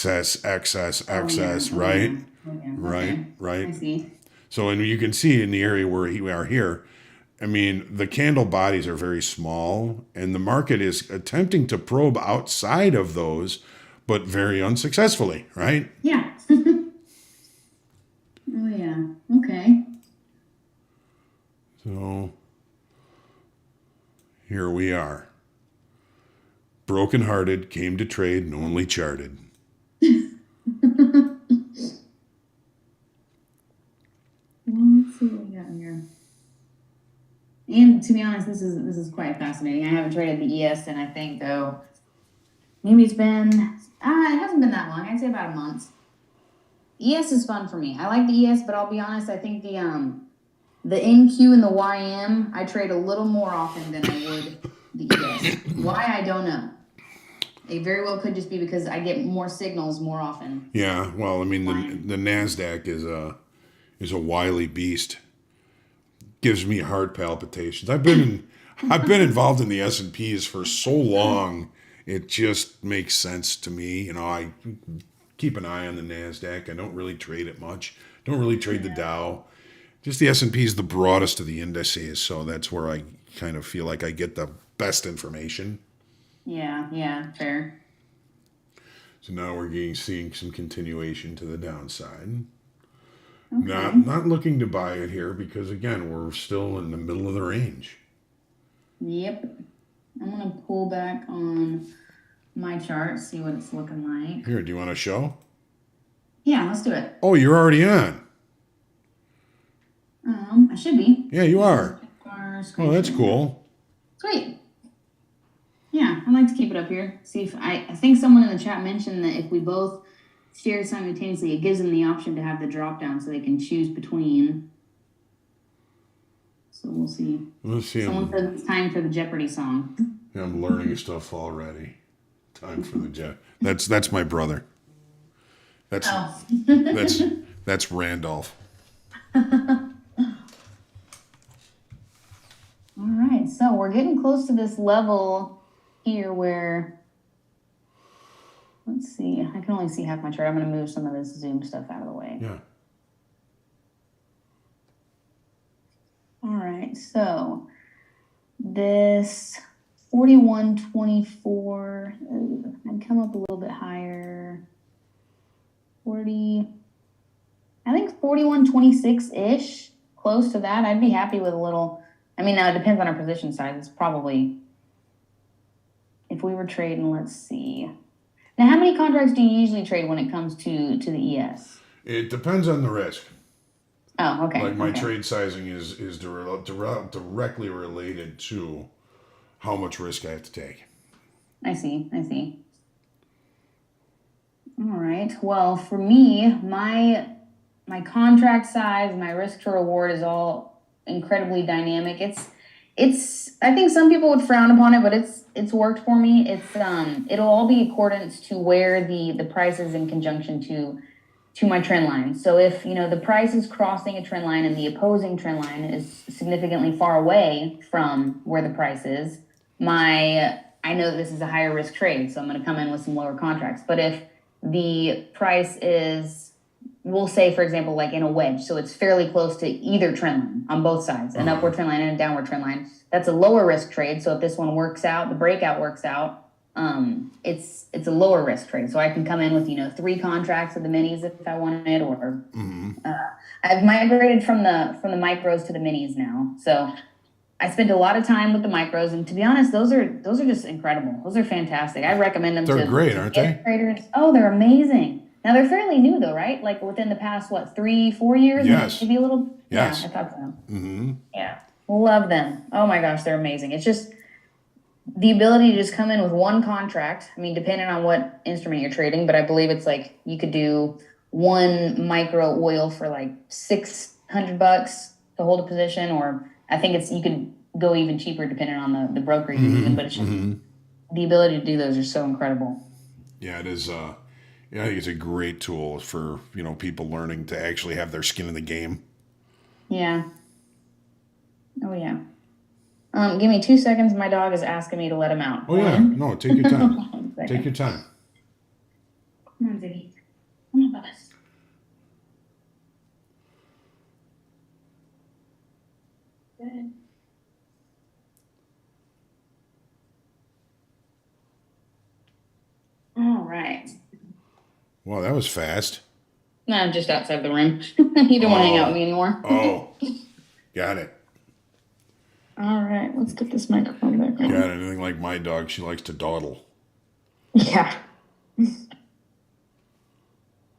Yeah. Right. I see. So, and you can see in the area where we are here, I mean, the candle bodies are very small, and the market is attempting to probe outside of those, but very unsuccessfully, right? Yeah. Oh, yeah. Okay. So, here we are. Brokenhearted, came to trade, and only charted. Well, let's see what we got here. And to be honest, this is quite fascinating. I haven't traded the ES in, I think, though, maybe it's been it hasn't been that long. I'd say about a month. ES is fun for me. I like the ES, but I'll be honest, I think the NQ and the YM I trade a little more often than I would the ES. Why, I don't know. It very well could just be because I get more signals more often. Yeah, well, I mean, the NASDAQ is a wily beast. Gives me heart palpitations. I've been involved in the S&Ps for so long, it just makes sense to me. You know, I keep an eye on the NASDAQ. I don't really trade it much. Don't really trade the Dow. Just the S&P is the broadest of the indices, so that's where I kind of feel like I get the best information. Yeah, fair. So now we're seeing some continuation to the downside. Okay. Not looking to buy it here because, again, we're still in the middle of the range. Yep. I'm going to pull back on my chart, see what it's looking like. Here, do you want to show? Yeah, let's do it. Oh, you're already on. I should be. Yeah, you are. Oh, that's cool. Sweet. Yeah, I like to keep it up here. See if I think someone in the chat mentioned that if we both share simultaneously, it gives them the option to have the drop down so they can choose between. So we'll see. Let's see. Someone said it's time for the Jeopardy song. I'm learning stuff already. Time for the That's my brother. That's that's Randolph. All right, so we're getting close to this level here where, let's see, I can only see half my chart. I'm going to move some of this Zoom stuff out of the way. Yeah. All right, so this 41.24, I'd come up a little bit higher. 40, I think 41.26-ish, close to that. I'd be happy with a little. I mean, now it depends on our position size. It's probably, if we were trading, let's see. Now, how many contracts do you usually trade when it comes to the ES? It depends on the risk. Oh, okay. Like my trade sizing is directly related to how much risk I have to take. I see. All right. Well, for me, my contract size, my risk to reward is all incredibly dynamic. I think some people would frown upon it, but it's worked for me. It'll all be accordance to where the price is in conjunction to my trend line. So if, the price is crossing a trend line and the opposing trend line is significantly far away from where the price is, I know that this is a higher risk trade, so I'm going to come in with some lower contracts. But if the price is, we'll say, for example, like in a wedge, so it's fairly close to either trend line on both sides, an upward trend line and a downward trend line, that's a lower risk trade. So if this one works out, the breakout works out, it's a lower risk trade. So I can come in with, 3 contracts of the minis if I wanted, or I've migrated from the micros to the minis now. So I spend a lot of time with the micros, and to be honest, those are just incredible. Those are fantastic. I recommend them. They're great, aren't they? Traders. Oh, they're amazing. Now they're fairly new though, right? Like within the past 3-4 years? Yes. Maybe a little. Yes. Yeah, I thought so. Mm-hmm. Yeah, love them. Oh my gosh, they're amazing. It's just the ability to just come in with one contract. I mean, depending on what instrument you're trading, but I believe it's like you could do one micro oil for like $600 to hold a position, or I think you could go even cheaper depending on the broker you're using. But it's just the ability to do those are so incredible. Yeah, it is. I think it's a great tool for people learning to actually have their skin in the game. Yeah. Oh yeah. Give me 2 seconds. My dog is asking me to let him out. Oh yeah, no, take your time. Take your time. Come on, Ziggy. Come on, Bubba's. Good. All right. Well, that was fast. No, I'm just outside the room. He don't want to hang out with me anymore. Oh, got it. All right, let's get this microphone back on. Got anything like my dog? She likes to dawdle. Yeah.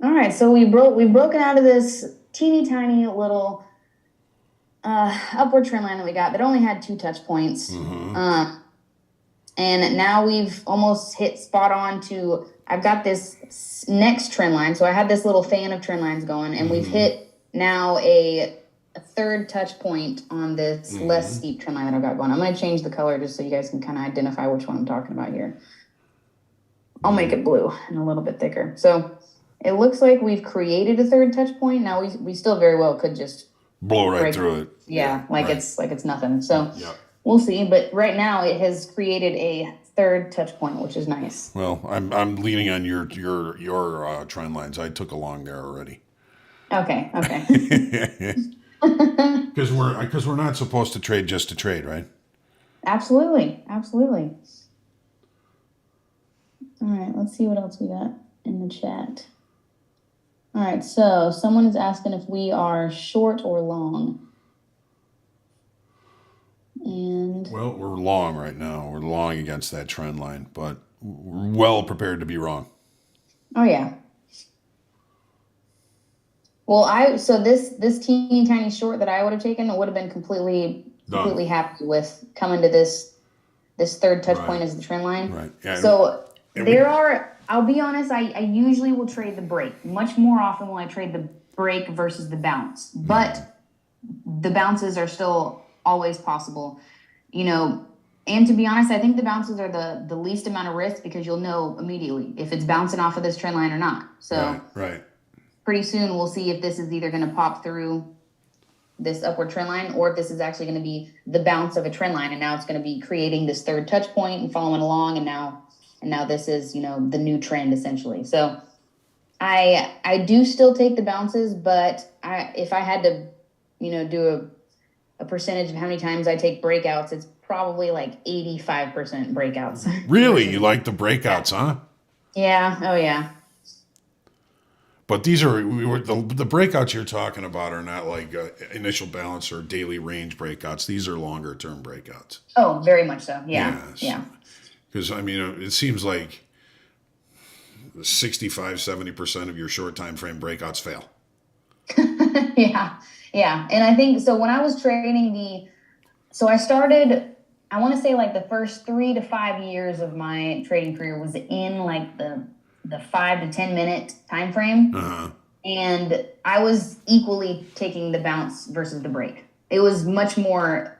All right, so we've broken out of this teeny tiny little upward trend line that we got that only had 2 touch points. And now we've almost hit spot on to, I've got this next trend line. So I had this little fan of trend lines going, and we've hit now a 3rd touch point on this less steep trend line that I've got going. I'm going to change the color just so you guys can kind of identify which one I'm talking about here. I'll make it blue and a little bit thicker. So it looks like we've created a 3rd touch point. Now we still very well could just blow right through it. Yeah, right. It's nothing. So yeah. We'll see. But right now it has created a 3rd touch point, which is nice. Well, I'm leaning on your trend lines. I took along there already. Okay. Because we're not supposed to trade just to trade, right? Absolutely. All right, let's see what else we got in the chat. All right, so someone is asking if we are short or long. And well, we're long right now. We're long against that trend line, but we're well prepared to be wrong. Oh yeah. Well, so this teeny tiny short that I would have taken would have been completely happy with coming to this 3rd touch point as the trend line. Right. Yeah. So I'll be honest, I usually will trade the break. Much more often will I trade the break versus the bounce. But the bounces are still always possible. And to be honest, I think the bounces are the least amount of risk because you'll know immediately if it's bouncing off of this trend line or not. So right. Pretty soon we'll see if this is either going to pop through this upward trend line or if this is actually going to be the bounce of a trend line, and now it's going to be creating this 3rd touch point and following along, and now this is the new trend essentially. So I do still take the bounces, but if I had to do a percentage of how many times I take breakouts, it's probably like 85% breakouts. Really? You like the breakouts, huh? Yeah. Oh yeah. But these are the breakouts you're talking about are not like initial balance or daily range breakouts. These are longer term breakouts. Oh, very much so. Yeah. Yes. Yeah. Because it seems like 65-70% of your short time frame breakouts fail. Yeah. And I think so. When I was trading I started, I want to say like the first 3 to 5 years of my trading career was in like the 5 to 10 minute time frame. And I was equally taking the bounce versus the break. It was much more,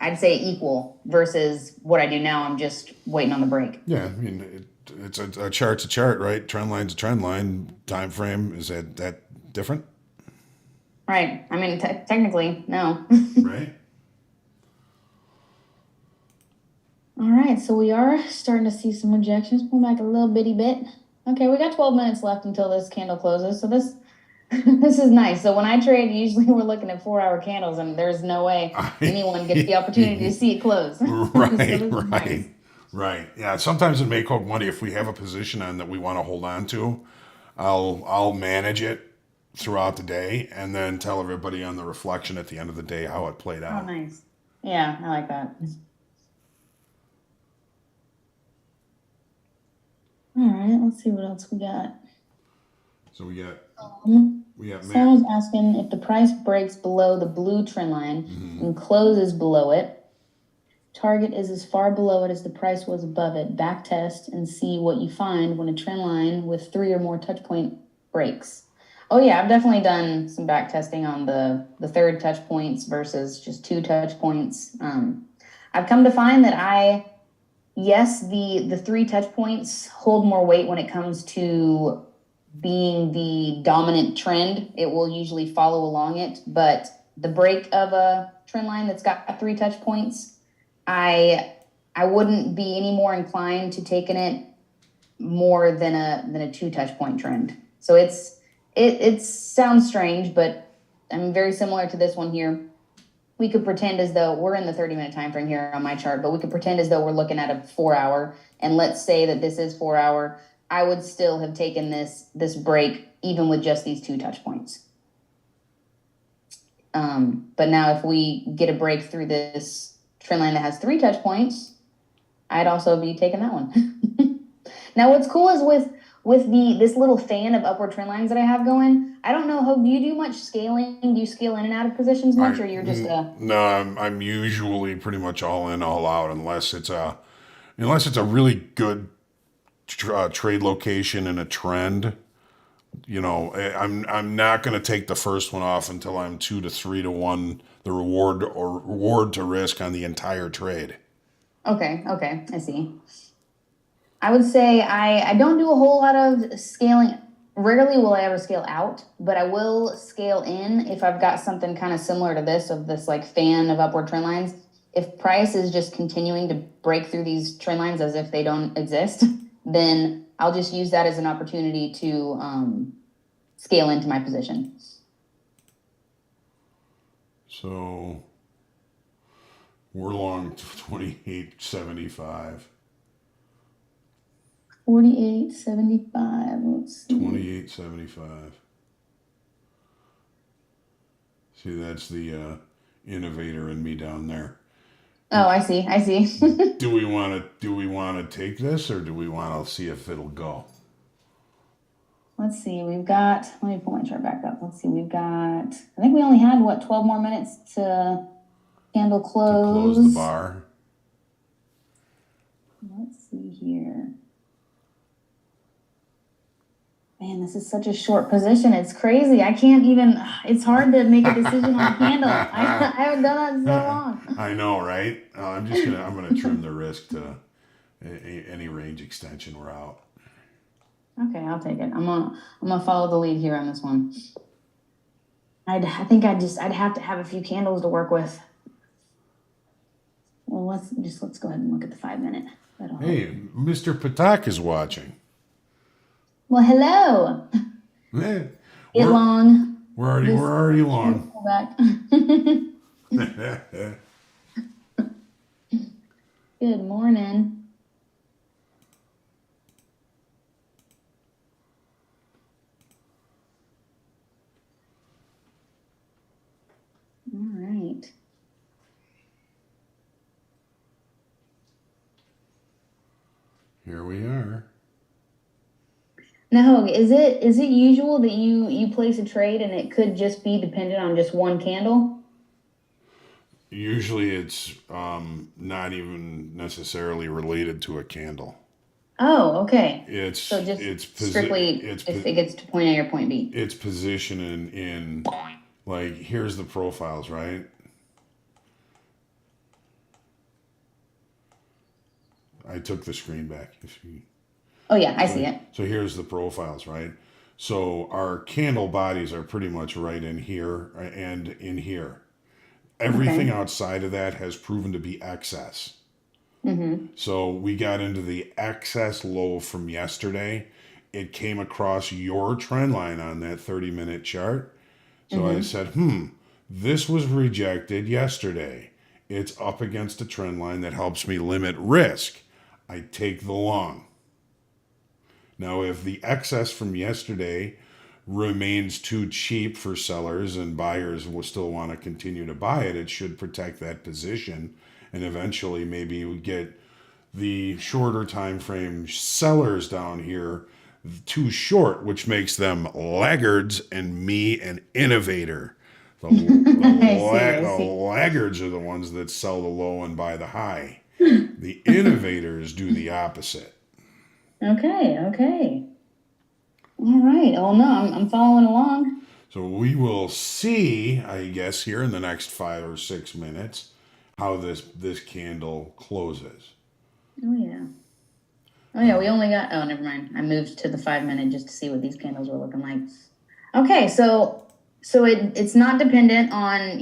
I'd say equal versus what I do now. I'm just waiting on the break. Yeah, I mean, it's a chart's a chart, right? Trend line's a trend line. Time frame, is that different? Right. I mean, technically, no. Right. All right. So we are starting to see some rejections. Pull back a little bitty bit. Okay, we got 12 minutes left until this candle closes. So this this is nice. So when I trade, usually we're looking at 4-hour candles, and there's no way anyone gets the opportunity to see it close. Right, So right, nice. right. Yeah, sometimes in Make Hope Money, if we have a position on that we want to hold on to, I'll manage it throughout the day and then tell everybody on the reflection at the end of the day how it played Oh, out. nice. Yeah, I like that. All right, let's see what else we got. So we got Matt. Someone's asking if the price breaks below the blue trend line and closes below it. Target is as far below it as the price was above it. Back test and see what you find when a trend line with 3 or more touch point breaks. Oh yeah, I've definitely done some back testing on the third touch points versus just 2 touch points. I've come to find that the 3 touch points hold more weight when it comes to being the dominant trend. It will usually follow along it, but the break of a trend line that's got 3 touch points, I wouldn't be any more inclined to taking it more than a 2 touch point trend. So it sounds strange, but I'm very similar to this one here. We could pretend as though we're in the 30-minute time frame here on my chart, but we could pretend as though we're looking at a 4-hour, and let's say that this is 4-hour. I would still have taken this break even with just these 2 touch points. But now if we get a break through this trend line that has 3 touch points, I'd also be taking that one. Now what's cool is with this little fan of upward trend lines that I have going, I don't know, do you do much scaling? Do you scale in and out of positions much, or you're just No, I'm usually pretty much all in, all out, unless it's a really good trade location and a trend. You know, I'm not going to take the first one off until I'm 2 to 3 to 1 the reward to risk on the entire trade. Okay, I see. I would say I don't do a whole lot of scaling. Rarely will I ever scale out, but I will scale in if I've got something kind of similar to this, of this like fan of upward trend lines. If price is just continuing to break through these trend lines as if they don't exist, then I'll just use that as an opportunity to scale into my position. So we're long 28.75. 48.75. Let's see. 28.75. See, that's the innovator in me down there. Oh, I see. Do we want to take this, or do we want to see if it'll go? Let's see. Let me pull my chart back up. Let's see. I think we only had 12 more minutes to candle close. To close the bar. Let's see here. Man, this is such a short position. It's crazy. It's hard to make a decision on a candle. I haven't done that in so long. I know, right? I'm gonna trim the risk to any range extension. We're out. Okay, I'll take it. I'm gonna follow the lead here on this one. I'd have to have a few candles to work with. Well, let's go ahead and look at the 5-minute. Hey, Mr. Patak is watching. Well, hello. Hey, Get long. We're already long. Pull back. Good morning. All right. Here we are. Now, is it usual that you place a trade and it could just be dependent on just one candle? Usually it's not even necessarily related to a candle. Oh, okay. It's Strictly if it gets to point A or point B. It's position in like, here's the profiles, right? I took the screen back. If you, Oh yeah, I see it. so here's the profiles, right? So our candle bodies are pretty much right in here and in here. Everything outside of that has proven to be excess. So we got into the excess low from yesterday. It came across your trend line on that 30-minute chart. So I said, this was rejected yesterday. It's up against a trend line that helps me limit risk. I take the long. Now, if the excess from yesterday remains too cheap for sellers and buyers will still want to continue to buy it, it should protect that position. And eventually maybe we get the shorter time frame sellers down here too short, which makes them laggards and me an innovator. The laggards are the ones that sell the low and buy the high. The innovators do the opposite. Okay. All right. Oh no, I'm following along. So we will see, I guess, here in the next 5 or 6 minutes how this candle closes. Oh yeah. We only got. Oh, never mind. I moved to the 5-minute just to see what these candles were looking like. Okay, so it's not dependent on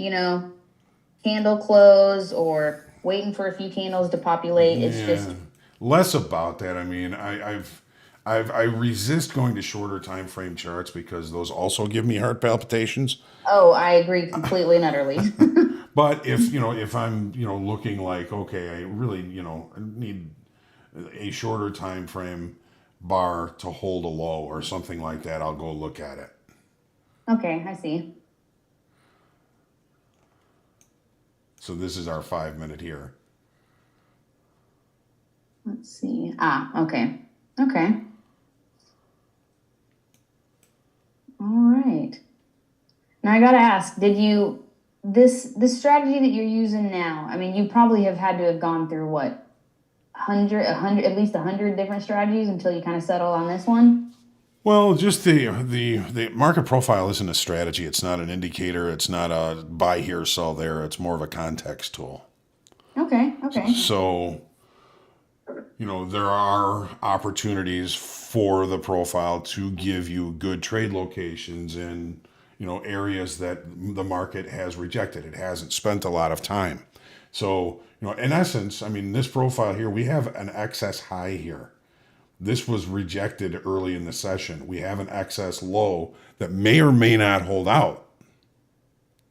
candle close or waiting for a few candles to populate. It's just less about that. I mean, I resist going to shorter time frame charts because those also give me heart palpitations. Oh, I agree completely and utterly. But if I'm looking like, okay, I really I need a shorter time frame bar to hold a low or something like that, I'll go look at it. Okay, I see. So this is our 5-minute here. Let's see. Okay. All right. Now I gotta ask, did you this strategy that you're using now? I mean, you probably have had to have gone through what, 100, at least 100 different strategies until you kind of settle on this one. Well, just the market profile isn't a strategy. It's not an indicator. It's not a buy here, sell there. It's more of a context tool. Okay. So, there are opportunities for the profile to give you good trade locations in, areas that the market has rejected. It hasn't spent a lot of time. So, in essence, I mean, this profile here, we have an excess high here. This was rejected early in the session. We have an excess low that may or may not hold out.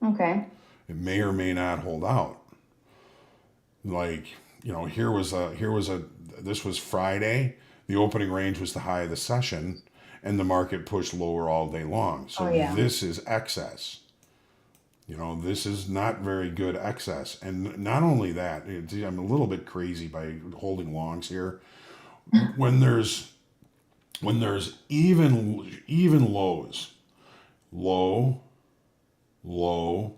Okay. It may or may not hold out. Like, this was Friday. The opening range was the high of the session, and the market pushed lower all day long. So This is excess. This is not very good excess. And not only that, I'm a little bit crazy by holding longs here. When there's even lows, low, low,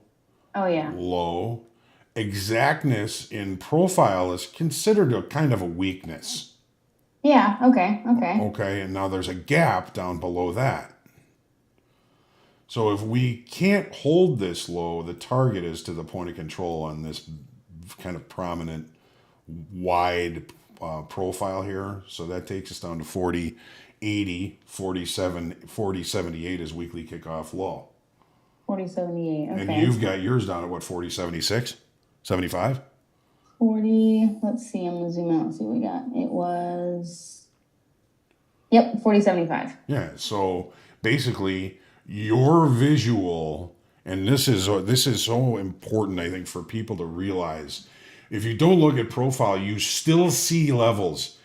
exactness in profile is considered a kind of a weakness. Yeah, okay. Okay, and now there's a gap down below that. So if we can't hold this low, the target is to the point of control on this kind of prominent, wide profile here. So that takes us down to 40.80, 40.78 is weekly kickoff low. 40.78, okay. And you've got yours down at what, 40.76? 75? 40, let's see, I'm going to zoom out and see what we got. It was, 40.75. Yeah, so basically your visual, and this is so important, I think, for people to realize. If you don't look at profile, you still see levels.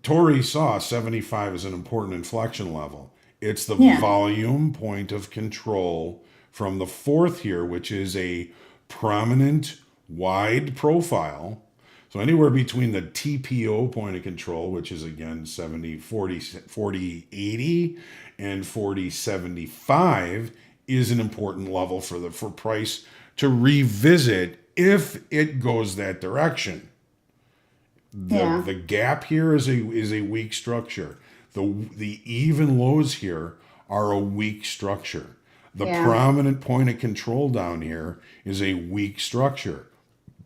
Tori saw 75 as an important inflection level. It's the volume point of control from the fourth here, which is a prominent wide profile. So anywhere between the TPO point of control, which is again 40.80 and 40.75, is an important level for price to revisit if it goes that direction. The gap here is a weak structure. The even lows here are a weak structure. The prominent point of control down here is a weak structure.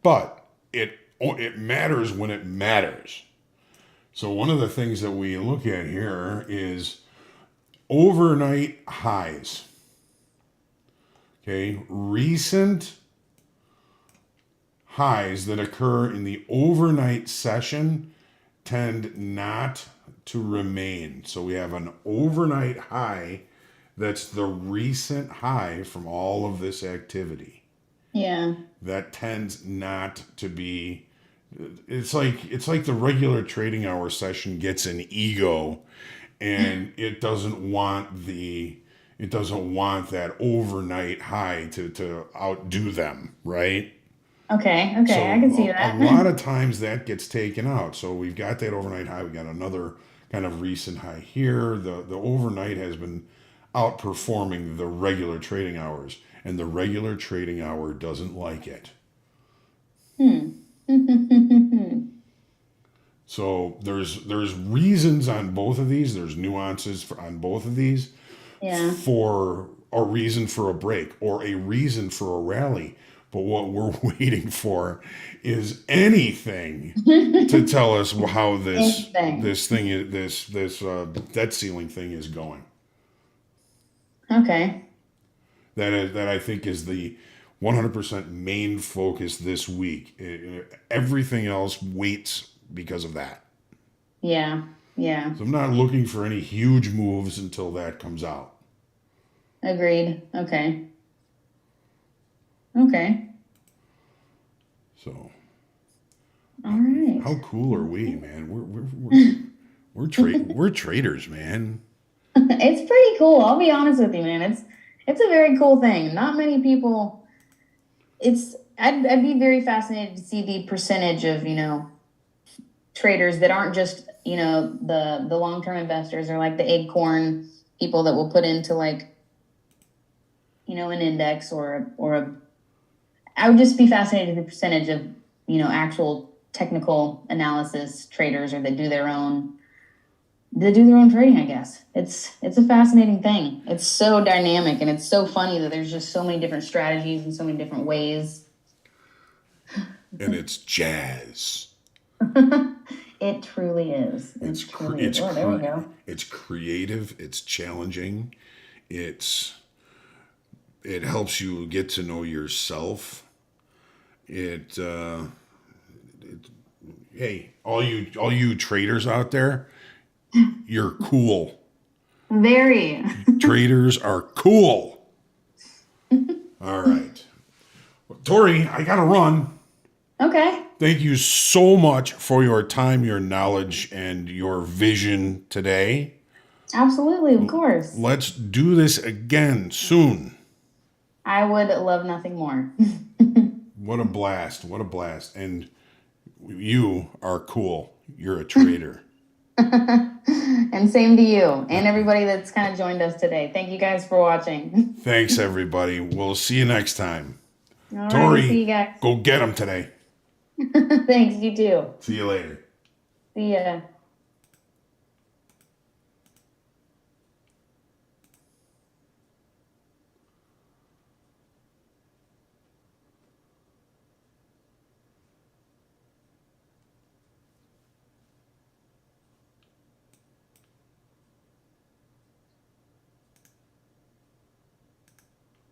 But it matters when it matters. So one of the things that we look at here is overnight highs. Okay, recent highs that occur in the overnight session tend not to remain. So we have an overnight high that's the recent high from all of this activity. Yeah. That tends not to be, it's like the regular trading hour session gets an ego, and it doesn't want that overnight high to outdo them, right? Okay. So I can see that. a lot of times that gets taken out. So we've got that overnight high. We got another kind of recent high here. The overnight has been outperforming the regular trading hours, and the regular trading hour doesn't like it. So there's reasons on both of these. There's nuances on both of these. Yeah. For a reason for a break or a reason for a rally. But what we're waiting for is anything to tell us how this debt ceiling thing is going. Okay. That I think is the 100% main focus this week. Everything else waits because of that. Yeah. So I'm not looking for any huge moves until that comes out. Agreed. Okay. So. All right. How cool are we, man? We're traders, man. It's pretty cool. I'll be honest with you, man. It's a very cool thing. Not many people. I'd be very fascinated to see the percentage of traders that aren't just the long-term investors, or like the acorn people that will put into like an index or I would just be fascinated with the percentage of actual technical analysis traders, or that do their own trading. I guess it's a fascinating thing. It's so dynamic, and it's so funny that there's just so many different strategies and so many different ways. And it's jazz. It truly is. There we go. It's creative. It's challenging. It helps you get to know yourself. Hey, all you traders out there, you're cool. Very. Traders are cool. All right. Tori, I got to run. Okay. Thank you so much for your time, your knowledge, and your vision today. Absolutely, of course. Let's do this again soon. I would love nothing more. What a blast. What a blast. And you are cool. You're a trader. And same to you and everybody that's kind of joined us today. Thank you guys for watching. Thanks, everybody. We'll see you next time. All Tori, right, see you guys. go get them today. Thanks, you too. See you later. See ya.